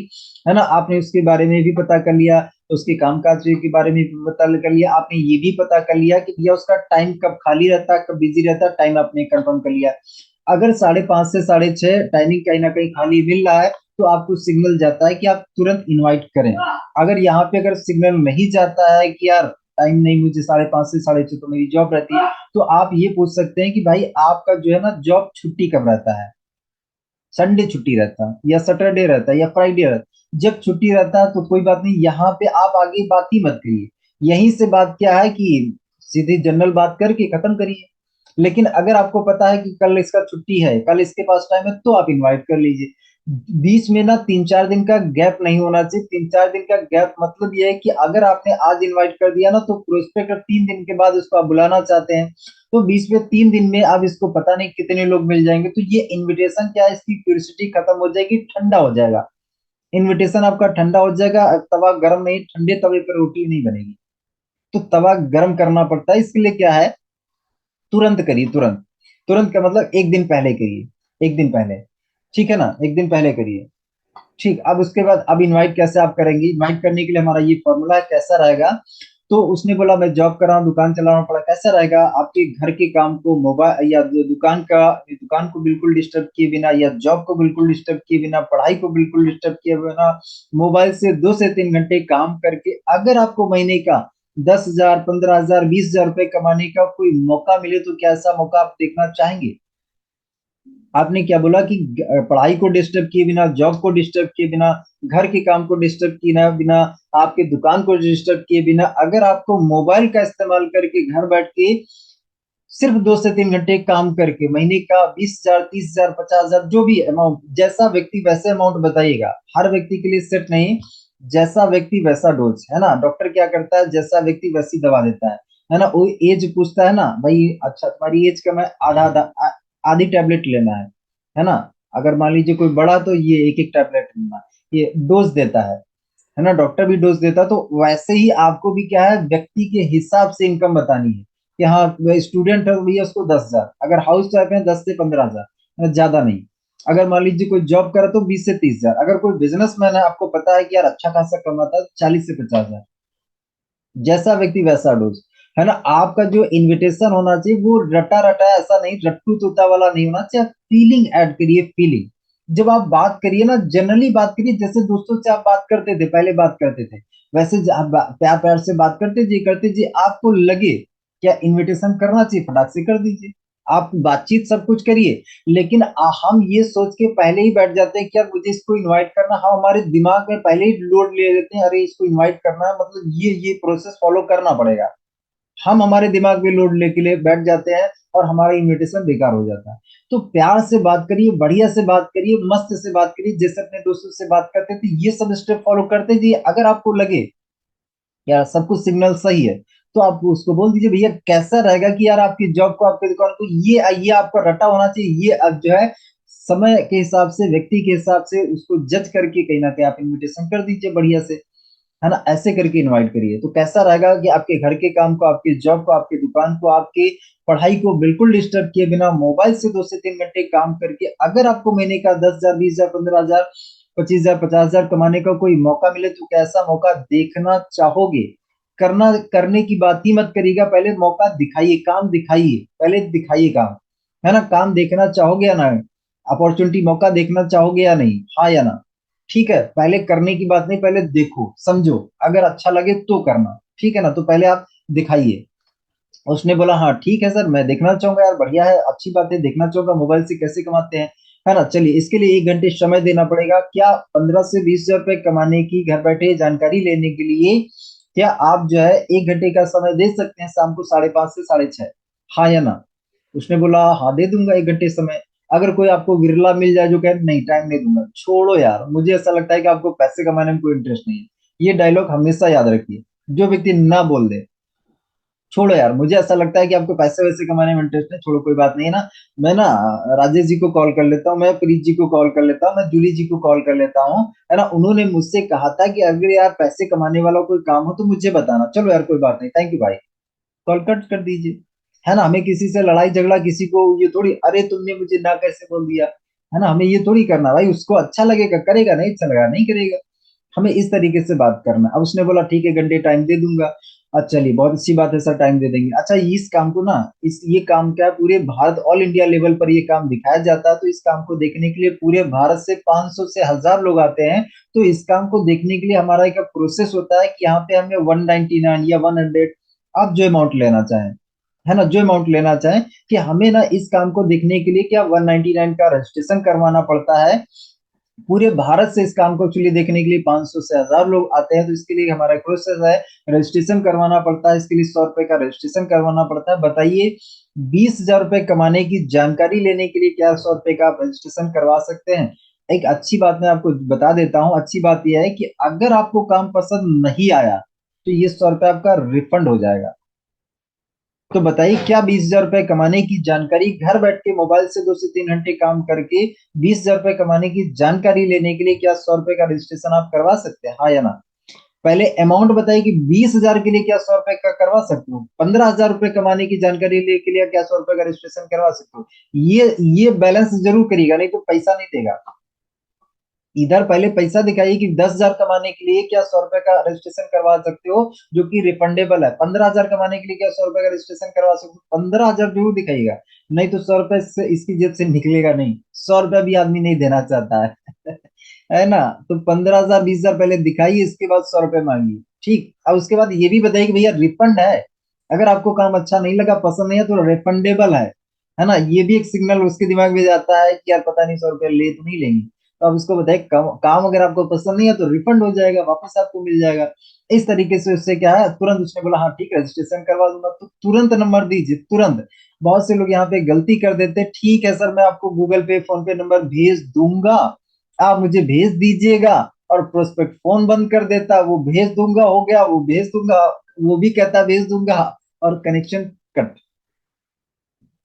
है ना। आपने उसके बारे में भी पता कर लिया, उसके कामकाज के बारे में भी पता कर लिया, आपने ये भी पता कर लिया कि भैया उसका टाइम कब खाली रहता है, कब बिजी रहता है, टाइम आपने कंफर्म कर लिया। अगर 5:30 से 6:30 टाइमिंग कहीं ना कहीं खाली मिल रहा है, तो आपको सिग्नल जाता है कि आप तुरंत इनवाइट करें। अगर यहाँ पे अगर सिग्नल नहीं जाता है कि यार टाइम नहीं, मुझे 5:30 से 6:30 तो मेरी जॉब रहती है, तो आप ये पूछ सकते हैं कि भाई आपका जो है ना जॉब छुट्टी कब रहता है, संडे छुट्टी रहता है या सैटरडे रहता है या फ्राइडे रहता है। जब छुट्टी रहता है तो कोई बात नहीं, यहाँ पे आप आगे बात ही मत करिए, यहीं से बात क्या है कि सीधी जनरल बात करके खत्म करिए। लेकिन अगर आपको पता है कि कल इसका छुट्टी है, कल इसके पास टाइम है, तो आप इनवाइट कर लीजिए। बीच में ना 3-4 दिन का गैप नहीं होना चाहिए। 3-4 दिन का गैप मतलब ये है कि अगर आपने आज इनवाइट कर दिया ना, तो प्रोस्पेक्ट 3 दिन के बाद उसको आप बुलाना चाहते हैं, तो बीच में 3 दिन में अब इसको पता नहीं कितने लोग मिल जाएंगे, तो ये इनविटेशन क्या है, इसकी क्यूरियोसिटी खत्म हो जाएगी, ठंडा हो जाएगा। इनविटेशन आपका ठंडा हो जाएगा, तवा गर्म नहीं, ठंडे तवे पर रोटी नहीं बनेगी। तो तवा गर्म करना पड़ता है, इसके लिए क्या है, तुरंत करिए, तुरंत। तुरंत का मतलब एक दिन पहले करिए, एक दिन पहले। ठीक है ना, एक दिन पहले करिए। ठीक, अब उसके बाद अब इनवाइट कैसे आप करेंगे, इनवाइट करने के लिए हमारा ये फॉर्मूला है, कैसा रहेगा। तो उसने बोला मैं जॉब कर रहा हूँ, दुकान चला रहा हूँ, पड़ा कैसा रहेगा, आपके घर के काम को मोबाइल या दुकान को बिल्कुल डिस्टर्ब किए बिना, या जॉब को बिल्कुल डिस्टर्ब किए बिना, पढ़ाई को बिल्कुल डिस्टर्ब किए बिना, मोबाइल से 2 से 3 घंटे काम करके अगर आपको महीने का 10,000, 15,000, 20,000 रुपए कमाने का कोई मौका मिले, तो क्या ऐसा मौका आप देखना चाहेंगे। आपने क्या बोला कि पढ़ाई को डिस्टर्ब किए बिना, जॉब को डिस्टर्ब किए बिना, घर के काम को डिस्टर्ब किए बिना, आपके दुकान को डिस्टर्ब किए बिना, अगर आपको मोबाइल का इस्तेमाल करके घर बैठ के सिर्फ 2 से 3 घंटे काम करके महीने का 20,000, 30,000, 50,000, जो भी अमाउंट, जैसा व्यक्ति वैसे अमाउंट बताइएगा, हर व्यक्ति के लिए सेट नहीं, जैसा व्यक्ति वैसा डोज है ना, डॉक्टर क्या करता है, जैसा व्यक्ति वैसी दवा देता है ना, वो एज पूछता है ना भाई, अच्छा तुम्हारी एज का, मैं आधा आधा आधी टैबलेट लेना है ना। अगर मान लीजिए कोई बड़ा, तो ये एक एक टैबलेट लेना, ये डोज देता है ना, डॉक्टर भी डोज देता, तो वैसे ही आपको भी क्या है, व्यक्ति के हिसाब से इनकम बतानी है, कि हाँ स्टूडेंट है तो भैया उसको 10,000, अगर हाउस वाइफ है 10 से 15,000, ज्यादा नहीं। अगर मान लीजिए कोई जॉब करे तो 20 से 30,000, अगर कोई बिजनेसमैन है, आपको पता है कि यार अच्छा खासा कमाता है, 40 से 50,000। जैसा व्यक्ति वैसा डोज, है ना। आपका जो इनविटेशन होना चाहिए वो रटा रटा ऐसा नहीं, रट्टू तोता वाला नहीं होना चाहिए, फीलिंग ऐड करिए, फीलिंग। जब आप बात करिए ना, जनरली बात करिए, जैसे दोस्तों से आप बात करते थे, पहले बात करते थे, वैसे आप प्यार प्यार से बात करते जी, आपको लगे क्या इनविटेशन करना चाहिए, फटाक से कर दीजिए। आप बातचीत सब कुछ करिए, लेकिन हम ये सोच के पहले ही बैठ जाते हैं, क्या मुझे इसको इनवाइट करना, हम हमारे दिमाग में पहले ही लोड ले लेते हैं, अरे इसको इनवाइट करना है, मतलब ये प्रोसेस फॉलो करना पड़ेगा। हम हमारे दिमाग में लोड लेके लिए बैठ जाते हैं, और हमारा इनविटेशन बेकार हो जाता है। तो प्यार से बात करिए, बढ़िया से बात करिए, मस्त से बात करिए, जैसे अपने दोस्तों से बात करते थे, ये सब स्टेप फॉलो करते जाइए। अगर आपको लगे यार सब कुछ सिग्नल सही है, तो आप उसको बोल दीजिए भैया कैसा रहेगा कि यार आपकी जॉब को, आपकी दुकान को, ये आपका रटा होना चाहिए, ये अब जो है समय के हिसाब से, व्यक्ति के हिसाब से उसको जज करके कहीं ना कहीं आप इनविटेशन कर दीजिए बढ़िया से, है ना, ऐसे करके इनवाइट करिए। तो कैसा रहेगा कि आपके घर के काम को, आपके जॉब को, आपकी दुकान को, आपकी पढ़ाई को बिल्कुल डिस्टर्ब किए बिना, मोबाइल से 2 से 3 घंटे काम करके अगर आपको महीने का 10,000, 20,000, 15,000, 25,000, 50,000 कमाने का कोई मौका मिले, तो कैसा मौका देखना चाहोगे। करना करने की बात ही मत करिएगा, पहले मौका दिखाइए, काम दिखाइए, पहले दिखाइए काम, है ना, काम देखना चाहोगे या ना, अपॉर्चुनिटी मौका देखना चाहोगे या नहीं, हाँ या ना। ठीक है, पहले करने की बात नहीं, पहले देखो समझो, अगर अच्छा लगे तो करना, ठीक है ना, तो पहले आप दिखाइए। उसने बोला हाँ ठीक है सर, मैं देखना चाहूंगा, यार बढ़िया है, अच्छी बात है, देखना चाहूंगा मोबाइल से कैसे कमाते हैं, है ना। चलिए, इसके लिए 1 घंटे समय देना पड़ेगा, क्या 15 से 20 हजार रुपए कमाने की घर बैठे जानकारी लेने के लिए, क्या आप जो है 1 घंटे का समय दे सकते हैं, शाम को 5:30 से 6:30, हाँ या ना। उसने बोला हाँ दे दूंगा 1 घंटे समय। अगर कोई आपको विरला मिल जाए जो कहे नहीं टाइम नहीं दूंगा, छोड़ो यार, मुझे ऐसा लगता है कि आपको पैसे कमाने में कोई इंटरेस्ट नहीं है। ये डायलॉग हमेशा याद रखिए, जो व्यक्ति ना बोल दे, छोड़ो यार, मुझे ऐसा लगता है कि आपको पैसे वैसे कमाने में इंटरेस्ट है, छोड़ो कोई बात नहीं है ना। मैं ना राजेश जी को कॉल कर लेता हूँ, मैं प्रीत जी को कॉल कर लेता हूँ, मैं जूली जी को कॉल कर लेता हूँ, है ना। उन्होंने मुझसे कहा था कि अगर यार पैसे कमाने वाला कोई काम हो तो मुझे बताना, चलो यार कोई बात नहीं, थैंक यू भाई, कॉल कट कर दीजिए। है ना, हमें किसी से लड़ाई झगड़ा, किसी को ये थोड़ी, अरे तुमने मुझे ना कैसे बोल दिया, है ना, हमें ये थोड़ी करना भाई, उसको अच्छा लगेगा करेगा, नहीं अच्छा लगा नहीं करेगा। हमें इस तरीके से बात करना। अब उसने बोला ठीक है, 1 घंटे टाइम दे दूंगा। अच्छा चलिए, बहुत अच्छी बात है सर, टाइम दे देंगे। अच्छा, इस काम को ना, इस ये काम क्या है, पूरे भारत, ऑल इंडिया लेवल पर ये काम दिखाया जाता है, तो इस काम को देखने के लिए पूरे भारत से 500 से 1,000 लोग आते हैं। तो इस काम को देखने के लिए हमारा एक प्रोसेस होता है कि यहाँ पे हमें 199 या 100, आप जो अमाउंट लेना चाहें, है ना, जो अमाउंट लेना चाहें, कि हमें ना इस काम को देखने के लिए क्या 199 का रजिस्ट्रेशन करवाना पड़ता है। पूरे भारत से इस काम को एक्चुअली देखने के लिए 500 से 1,000 लोग आते हैं, तो इसके लिए हमारा प्रोसेस है, रजिस्ट्रेशन करवाना पड़ता है, इसके लिए 100 रुपए का रजिस्ट्रेशन करवाना पड़ता है। बताइए, 20,000 रुपए कमाने की जानकारी लेने के लिए क्या 100 रुपए का आप रजिस्ट्रेशन करवा सकते हैं। एक अच्छी बात मैं आपको बता देता हूँ, अच्छी बात यह है कि अगर आपको काम पसंद नहीं आया तो ये 100 रुपये आपका रिफंड हो जाएगा। तो बताइए, क्या 20,000 रुपए कमाने की जानकारी, घर बैठ के मोबाइल से 2 से 3 घंटे काम करके 20,000 रुपए कमाने की जानकारी लेने के लिए क्या 100 रुपए का रजिस्ट्रेशन आप करवा सकते हैं, हाँ या ना? पहले अमाउंट बताइए कि 20,000 के लिए क्या 100 रुपए का करवा सकते हो, 15,000 रुपए कमाने की जानकारी ले के लिए क्या 100 रुपए का रजिस्ट्रेशन करवा सकते हो? ये बैलेंस जरूर करिएगा, नहीं तो पैसा नहीं देगा। इधर पहले पैसा दिखाइए कि 10,000 कमाने के लिए क्या 100 रुपए का रजिस्ट्रेशन करवा सकते हो, जो कि रिफंडेबल है। 15,000 कमाने के लिए क्या 100 रुपए का रजिस्ट्रेशन करवा सकते हो, 15,000 जरूर दिखाइएगा। नहीं तो 100 रुपए से इसकी जेब से निकलेगा नहीं, 100 रुपए भी आदमी नहीं देना चाहता है है ना? तो 15,000 20,000 पहले दिखाइए, इसके बाद 100 रुपए मांगिए। ठीक, अब उसके बाद ये भी बताइए कि भैया रिफंड है, अगर आपको काम अच्छा नहीं लगा, पसंद नहीं है, तो रिफंडेबल है ना? ये भी एक सिग्नल उसके दिमाग में जाता है कि यार पता नहीं 100 रुपए ले तो नहीं लेंगे। तो आप उसको बताइए काम अगर आपको पसंद नहीं है तो रिफंड हो जाएगा, वापस आपको मिल जाएगा। इस तरीके से उससे क्या है, तुरंत उसने बोला हाँ ठीक है रजिस्ट्रेशन करवा दूंगा, तो तुरंत नंबर दीजिए, तुरंत। बहुत से लोग यहाँ पे गलती कर देते हैं, ठीक है सर मैं आपको गूगल पे फोन पे नंबर भेज दूंगा, आप मुझे भेज दीजिएगा, और प्रोस्पेक्ट फोन बंद कर देता, वो भेज दूंगा हो गया, वो भेज दूंगा, वो भी कहता भेज दूंगा, और कनेक्शन कट।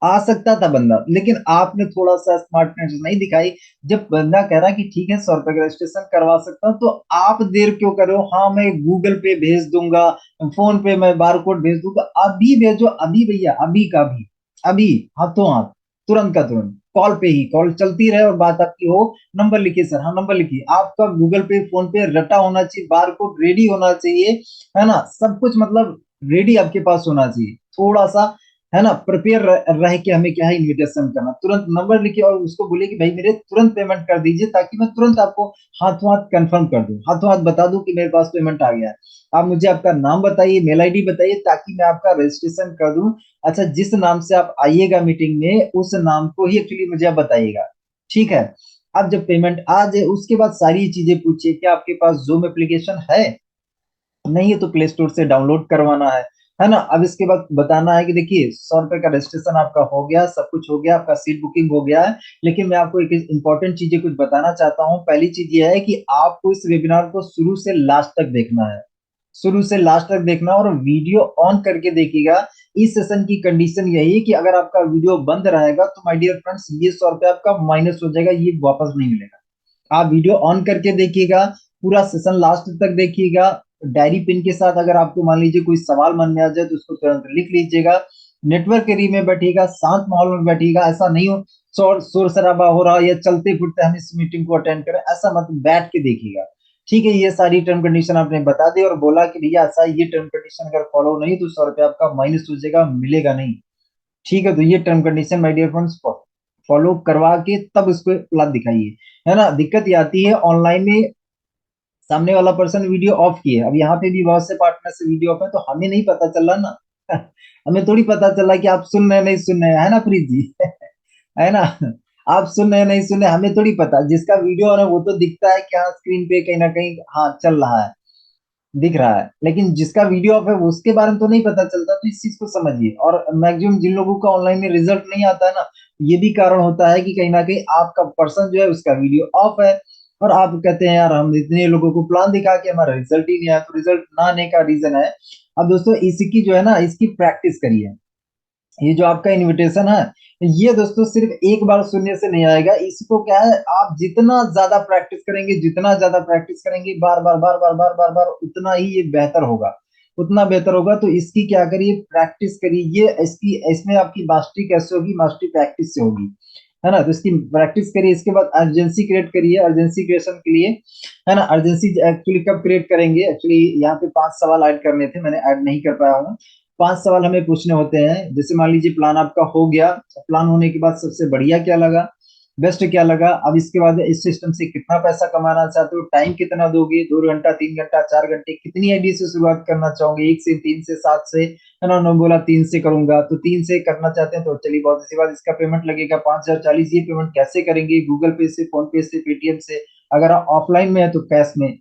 आ सकता था बंदा, लेकिन आपने थोड़ा सा स्मार्टनेस नहीं दिखाई। जब बंदा कह रहा कि ठीक है 100 रुपए का रजिस्ट्रेशन करवा सकता हूँ, तो आप देर क्यों कर रहे हो? हाँ मैं गूगल पे भेज दूंगा, फोन पे मैं बार कोड भेज दूंगा, अभी भेजो, अभी भैया, अभी का भी, अभी, हाथों हाथ, तुरंत का तुरंत, कॉल पे ही कॉल चलती रहे और बात आपकी हो। नंबर लिखिए सर, हाँ नंबर लिखिए, आपका गूगल पे फोन पे रटा होना चाहिए, बार कोड रेडी होना चाहिए, है ना? सब कुछ मतलब रेडी आपके पास होना चाहिए, थोड़ा सा, है ना, प्रिपेयर रह के हमें क्या है इन्विटेशन करना, तुरंत नंबर लिखिए और उसको बोलिए कि भाई मेरे तुरंत पेमेंट कर दीजिए, ताकि मैं तुरंत आपको हाथों हाथ कंफर्म कर दूं, हाथों हाथ बता दूं कि मेरे पास पेमेंट आ गया है। आप मुझे आपका नाम बताइए, मेल आईडी बताइए, ताकि मैं आपका रजिस्ट्रेशन कर दूं। अच्छा, जिस नाम से आप आइएगा मीटिंग में, उस नाम को ही एक्चुअली मुझे आप बताइएगा, ठीक है? अब जब पेमेंट आ जाए उसके बाद सारी चीजें पूछिए, क्या आपके पास जूम एप्लीकेशन है? नहीं है तो प्ले स्टोर से डाउनलोड करवाना है ना? अब इसके बाद बताना है कि देखिए 100 रुपए का रजिस्ट्रेशन आपका हो गया, सब कुछ हो गया, आपका सीट बुकिंग हो गया है, लेकिन मैं आपको एक इंपॉर्टेंट चीजें कुछ बताना चाहता हूँ। पहली चीज ये है कि आपको इस वेबिनार को शुरू से लास्ट तक देखना है, शुरू से लास्ट तक देखना, और वीडियो ऑन करके देखिएगा। इस सेशन की कंडीशन यही है कि अगर आपका वीडियो बंद रहेगा तो माय डियर फ्रेंड्स, ये 100 रुपए आपका माइनस हो जाएगा, ये वापस नहीं मिलेगा। आप वीडियो ऑन करके देखिएगा, पूरा सेशन लास्ट तक देखिएगा। डायरी पेन के साथ अगर आपको मान लीजिए कोई सवाल मन में आ जाए तो उसको तुरंत लिख लीजिएगा। नेटवर्क एरिया में बैठिएगा, शांत माहौल में बैठिएगा, ऐसा नहीं हो शोर शोर शराबा हो रहा है या चलते फिरते हम इस मीटिंग को अटेंड करें, ऐसा मत, बैठ के देखिएगा। ठीक है, ये सारी टर्म कंडीशन आपने बता दी और बोला कि भैया ऐसा ये टर्म कंडीशन अगर फॉलो नहीं तो 100 रुपये आपका माइनस हो जाएगा, मिलेगा नहीं। ठीक है, तो ये term condition my dear friends follow करवा के तब उसको प्लान दिखाइए, है ना? दिक्कत ये आती है ऑनलाइन में, सामने वाला पर्सन वीडियो ऑफ किए, अब यहाँ पे भी बहुत से पार्टनर से वीडियो ऑफ है, तो हमें नहीं पता चल रहा ना हमें थोड़ी पता चला कि आप सुन रहे हैं नहीं सुन रहे हैं, है ना प्रीत जी है ना? आप सुन रहे हैं नहीं सुन रहे हैं, हमें थोड़ी पता, जिसका वीडियो ऑन है वो तो दिखता है कि हाँ स्क्रीन पे कहीं ना कहीं हाँ चल रहा है, दिख रहा है, लेकिन जिसका वीडियो ऑफ है वो उसके बारे में तो नहीं पता चलता। तो इस चीज को समझिए, और मैक्सिमम जिन लोगों का ऑनलाइन में रिजल्ट नहीं आता है ना, ये भी कारण होता है कि कहीं ना कहीं आपका पर्सन जो है उसका वीडियो ऑफ है, और आप कहते हैं यार हम इतने लोगों को प्लान दिखा के हमारा रिजल्ट ही नहीं आया, तो रिजल्ट ना आने का रीजन है। अब दोस्तों इसकी जो है ना, इसकी प्रैक्टिस करिए। ये जो आपका इनविटेशन है, ये दोस्तों सिर्फ एक बार सुनने से नहीं आएगा, इसको क्या है, आप जितना ज्यादा प्रैक्टिस करेंगे, जितना ज्यादा प्रैक्टिस करेंगे, बार बार बार बार बार बार बार, उतना ही ये बेहतर होगा, उतना बेहतर होगा। तो इसकी क्या करिए, प्रैक्टिस करिए, ये इसकी इसमें आपकी मास्टरी कैसे होगी, मास्टरी प्रैक्टिस से होगी, है ना? तो इसकी प्रैक्टिस करिए, इसके बाद अर्जेंसी क्रिएट करिए, अर्जेंसी क्रिएशन के लिए, है ना? अर्जेंसी एक्चुअली कब क्रिएट करेंगे, एक्चुअली यहाँ पे 5 सवाल ऐड करने थे, मैंने ऐड नहीं कर पाया हूँ। 5 सवाल हमें पूछने होते हैं, जैसे मान लीजिए प्लान आपका हो गया, प्लान होने के बाद सबसे बढ़िया क्या लगा, बेस्ट क्या लगा, अब इसके बाद इस सिस्टम से कितना पैसा कमाना चाहते हो, टाइम कितना दोगे, 2 घंटा 3 घंटा 4 घंटे, कितनी आईडी से शुरुआत करना चाहोगे, 1 से 3 से 7 से, है ना? उन्होंने बोला 3 से करूंगा, तो 3 से करना चाहते हैं तो चलिए बहुत अच्छी बात, इसका पेमेंट लगेगा 5,040। ये पेमेंट कैसे करेंगे, गूगल पे से, फोन पे से, पेटीएम से, अगर आप ऑफलाइन में है तो कैश में,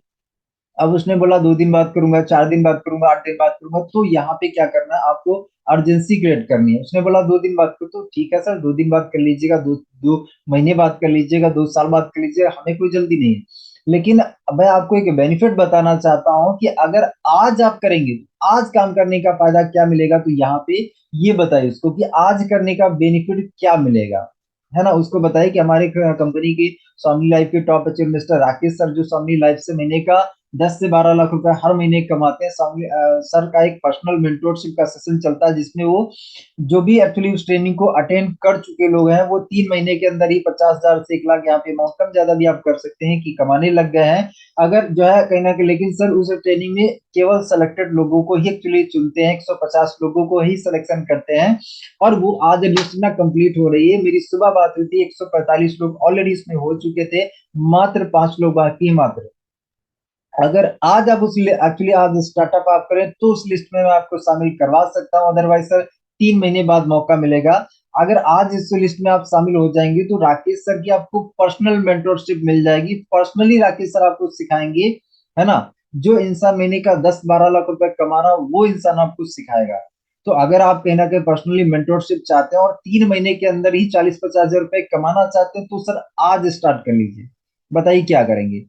अब उसने बोला 2 दिन बाद करूंगा, 4 दिन बाद करूंगा, 8 दिन बाद करूंगा, तो यहाँ पे क्या करना है आपको, अर्जेंसी क्रिएट करनी है। उसने बोला 2 दिन बाद करो, तो ठीक है सर 2 दिन बाद कर लीजिएगा, 2 महीने बाद कर लीजिएगा, 2 साल बाद कर लीजिएगा, हमें कोई जल्दी नहीं है। लेकिन मैं आपको एक बेनिफिट बताना चाहता हूँ कि अगर आज आप करेंगे, आज काम करने का फायदा क्या मिलेगा, तो यहाँ पे ये बताइए उसको कि आज करने का बेनिफिट क्या मिलेगा, है ना। उसको बताइए कि हमारे कंपनी की स्वामी लाइफ के top achieve mister Rakesh sir, जो स्वामी लाइफ से महीने का 10 से 12 लाख रुपए हर महीने कमाते हैं। स्वामी सर का एक पर्सनल मेंटोरशिप का सेशन चलता है, जिसमें वो जो भी एक्चुअली उस ट्रेनिंग को अटेंड कर चुके लोग हैं, वो 3 महीने के अंदर ही 50,000 से 1 लाख, यहाँ पे अमाउंट कम ज्यादा भी आप कर सकते हैं कि कमाने लग गए हैं। अगर जो है कहीं ना कहीं, लेकिन सर उस ट्रेनिंग में केवल सेलेक्टेड लोगों को ही एक्चुअली चुनते हैं, 150 लोगों को ही सिलेक्शन करते हैं। और वो आज लिस्ट ना कंप्लीट हो रही है, मेरी सुबह बात हुई थी, 145 लोग ऑलरेडी इसमें हो चुके थे, मात्र 5 लोग बाकी हैं मात्र। अगर आज आप उस एक्चुअली आज स्टार्टअप आप करें, तो उस लिस्ट में मैं आपको शामिल करवा सकता हूँ, अदरवाइज सर 3 महीने बाद मौका मिलेगा। अगर आज इस लिस्ट में आप शामिल हो जाएंगे, तो राकेश सर की आपको पर्सनल मेंटोरशिप मिल जाएगी, पर्सनली राकेश सर आपको सिखाएंगे, है ना। जो इंसान महीने का 10-12 लाख रुपए कमा रहा हो, वो इंसान आपको सिखाएगा। तो अगर आप कहीं ना कहीं पर्सनली मेंटोरशिप चाहते हैं और 3 महीने के अंदर ही 40-50 हजार रुपए कमाना चाहते हैं, तो सर आज स्टार्ट कर लीजिए। बताइए क्या करेंगे,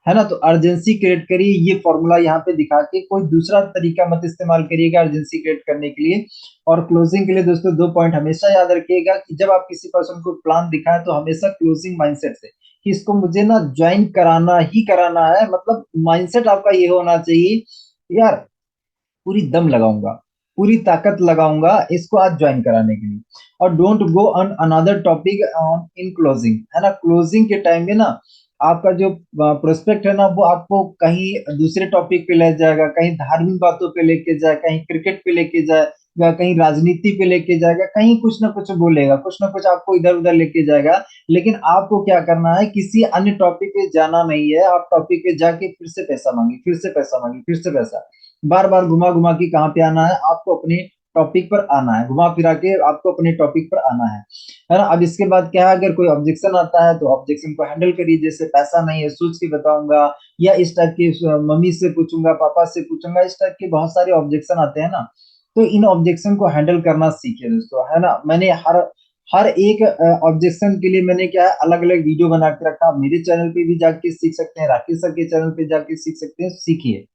है ना। तो अर्जेंसी क्रिएट करिए, ये फॉर्मूला यहाँ पे दिखा के, कोई दूसरा तरीका मत इस्तेमाल करिएगा अर्जेंसी क्रिएट करने के लिए। और क्लोजिंग के लिए दोस्तों 2 पॉइंट हमेशा याद रखिएगा कि जब आप किसी पर्सन को प्लान दिखाएं, तो हमेशा क्लोजिंग माइंडसेट से कि इसको मुझे ना ज्वाइन कराना ही कराना है, मतलब माइंडसेट आपका ये होना चाहिए, यार पूरी दम लगाऊंगा, पूरी ताकत लगाऊंगा इसको आज ज्वाइन कराने के लिए। और don't go on another topic on in closing, है ना। क्लोजिंग के टाइम में ना आपका जो प्रोस्पेक्ट है ना, वो आपको कहीं दूसरे टॉपिक पे ले जाएगा, कहीं धार्मिक बातों पे लेके जाए, कहीं क्रिकेट पे लेके जाए, या कहीं राजनीति पे लेके जाएगा, कहीं कुछ ना कुछ बोलेगा, कुछ ना कुछ आपको इधर उधर लेके जाएगा। लेकिन आपको क्या करना है, किसी अन्य टॉपिक पे जाना नहीं है, आप टॉपिक पे जाके फिर से पैसा मांगे, फिर से पैसा मांगे, फिर से पैसा, बार बार घुमा घुमा के कहाँ पे आना है, आपको अपने टॉपिक पर आना है, घुमा फिरा के आपको अपने टॉपिक पर आना है ना। अब इसके बाद क्या है, अगर कोई ऑब्जेक्शन आता है, तो ऑब्जेक्शन को हैंडल करिए, जैसे पैसा नहीं है सोच के बताऊंगा, या इस टाइप के मम्मी से पूछूंगा, पापा से पूछूंगा, इस टाइप के बहुत सारे ऑब्जेक्शन आते हैं ना। तो इन ऑब्जेक्शन को हैंडल करना सीखिए दोस्तों, है ना। मैंने हर हर एक ऑब्जेक्शन के लिए मैंने क्या है, अलग अलग वीडियो बना के रखा, आप मेरे चैनल पे भी जाके सीख सकते हैं, राकेश सर के चैनल पे जाके सीख सकते हैं, सीखिए।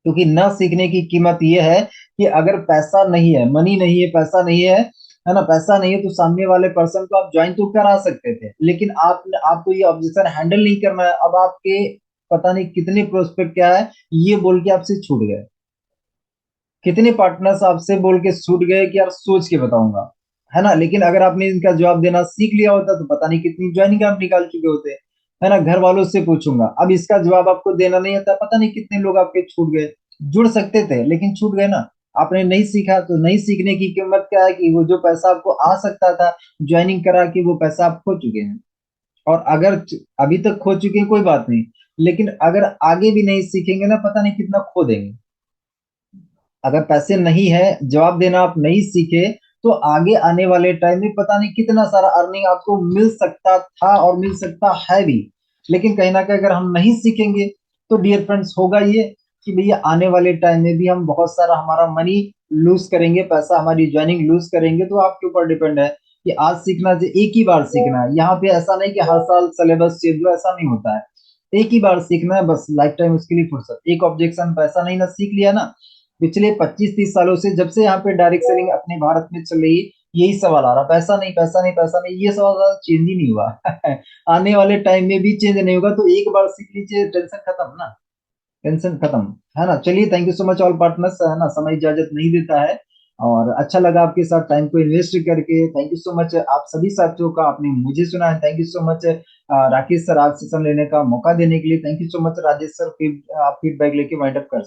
क्योंकि न सीखने की कीमत ये है कि अगर पैसा नहीं है, मनी नहीं है, पैसा नहीं है ना, पैसा नहीं है, तो सामने वाले पर्सन को आप ज्वाइन तो करा सकते थे, लेकिन आपको ये ऑब्जेक्शन हैंडल नहीं करना है। अब आपके पता नहीं कितने प्रोस्पेक्ट क्या है, ये बोल के आपसे छूट गए, कितने पार्टनर्स आपसे बोल के छूट गए कि यार सोच के बताऊंगा, है ना। लेकिन अगर आपने इनका जवाब देना सीख लिया होता, तो पता नहीं कितनी ज्वाइनिंग आप निकाल चुके होते, है ना। घर वालों से पूछूंगा, अब इसका जवाब आपको देना नहीं आता, पता नहीं कितने लोग आपके छूट गए, जुड़ सकते थे लेकिन छूट गए ना। आपने नहीं सीखा, तो नहीं सीखने की कीमत क्या है कि वो जो पैसा आपको आ सकता था ज्वाइनिंग करा के, वो पैसा आप खो चुके हैं। और अगर अभी तक खो चुके हैं कोई बात नहीं, लेकिन अगर आगे भी नहीं सीखेंगे ना, पता नहीं कितना खो देंगे। अगर पैसे नहीं है, जवाब देना आप नहीं सीखे, तो आगे आने वाले टाइम में पता नहीं कितना सारा अर्निंग आपको मिल सकता था और मिल सकता है भी। लेकिन कहीं ना कहीं अगर हम नहीं सीखेंगे, तो डियर फ्रेंड्स होगा ये कि भैया आने वाले टाइम में भी हम बहुत सारा हमारा मनी लूज करेंगे, पैसा, हमारी ज्वाइनिंग लूज करेंगे। तो आपके ऊपर डिपेंड है कि आज सीखना, जो एक ही बार सीखना है, यहाँ पे ऐसा नहीं कि हर साल सिलेबस चेंज हो, ऐसा नहीं होता है। एक ही बार सीखना है बस, लाइफ टाइम उसके लिए फुर्सत। एक ऑब्जेक्शन पैसा नहीं ना सीख लिया ना, पिछले 25-30 सालों से जब से यहाँ पे डायरेक्ट सेलिंग अपने भारत में चल रही है, यही सवाल आ रहा, पैसा नहीं, पैसा नहीं, पैसा नहीं, ये सवाल चेंज ही नहीं हुआ। आने वाले टाइम में भी चेंज नहीं होगा, तो एक बार सीख लीजिए, टेंशन खत्म ना, टेंशन खत्म, है ना। चलिए, thank you so much all partners, है ना, समय इजाजत नहीं देता है, और अच्छा लगा आपके साथ टाइम को इन्वेस्ट करके। थैंक यू सो मच आप सभी साथियों का, आपने मुझे सुना है, thank you so much Rakesh sir, आज सेशन लेने का मौका देने के लिए, thank you so much Rajesh sir, आप फीडबैक लेके वाइंड अप कर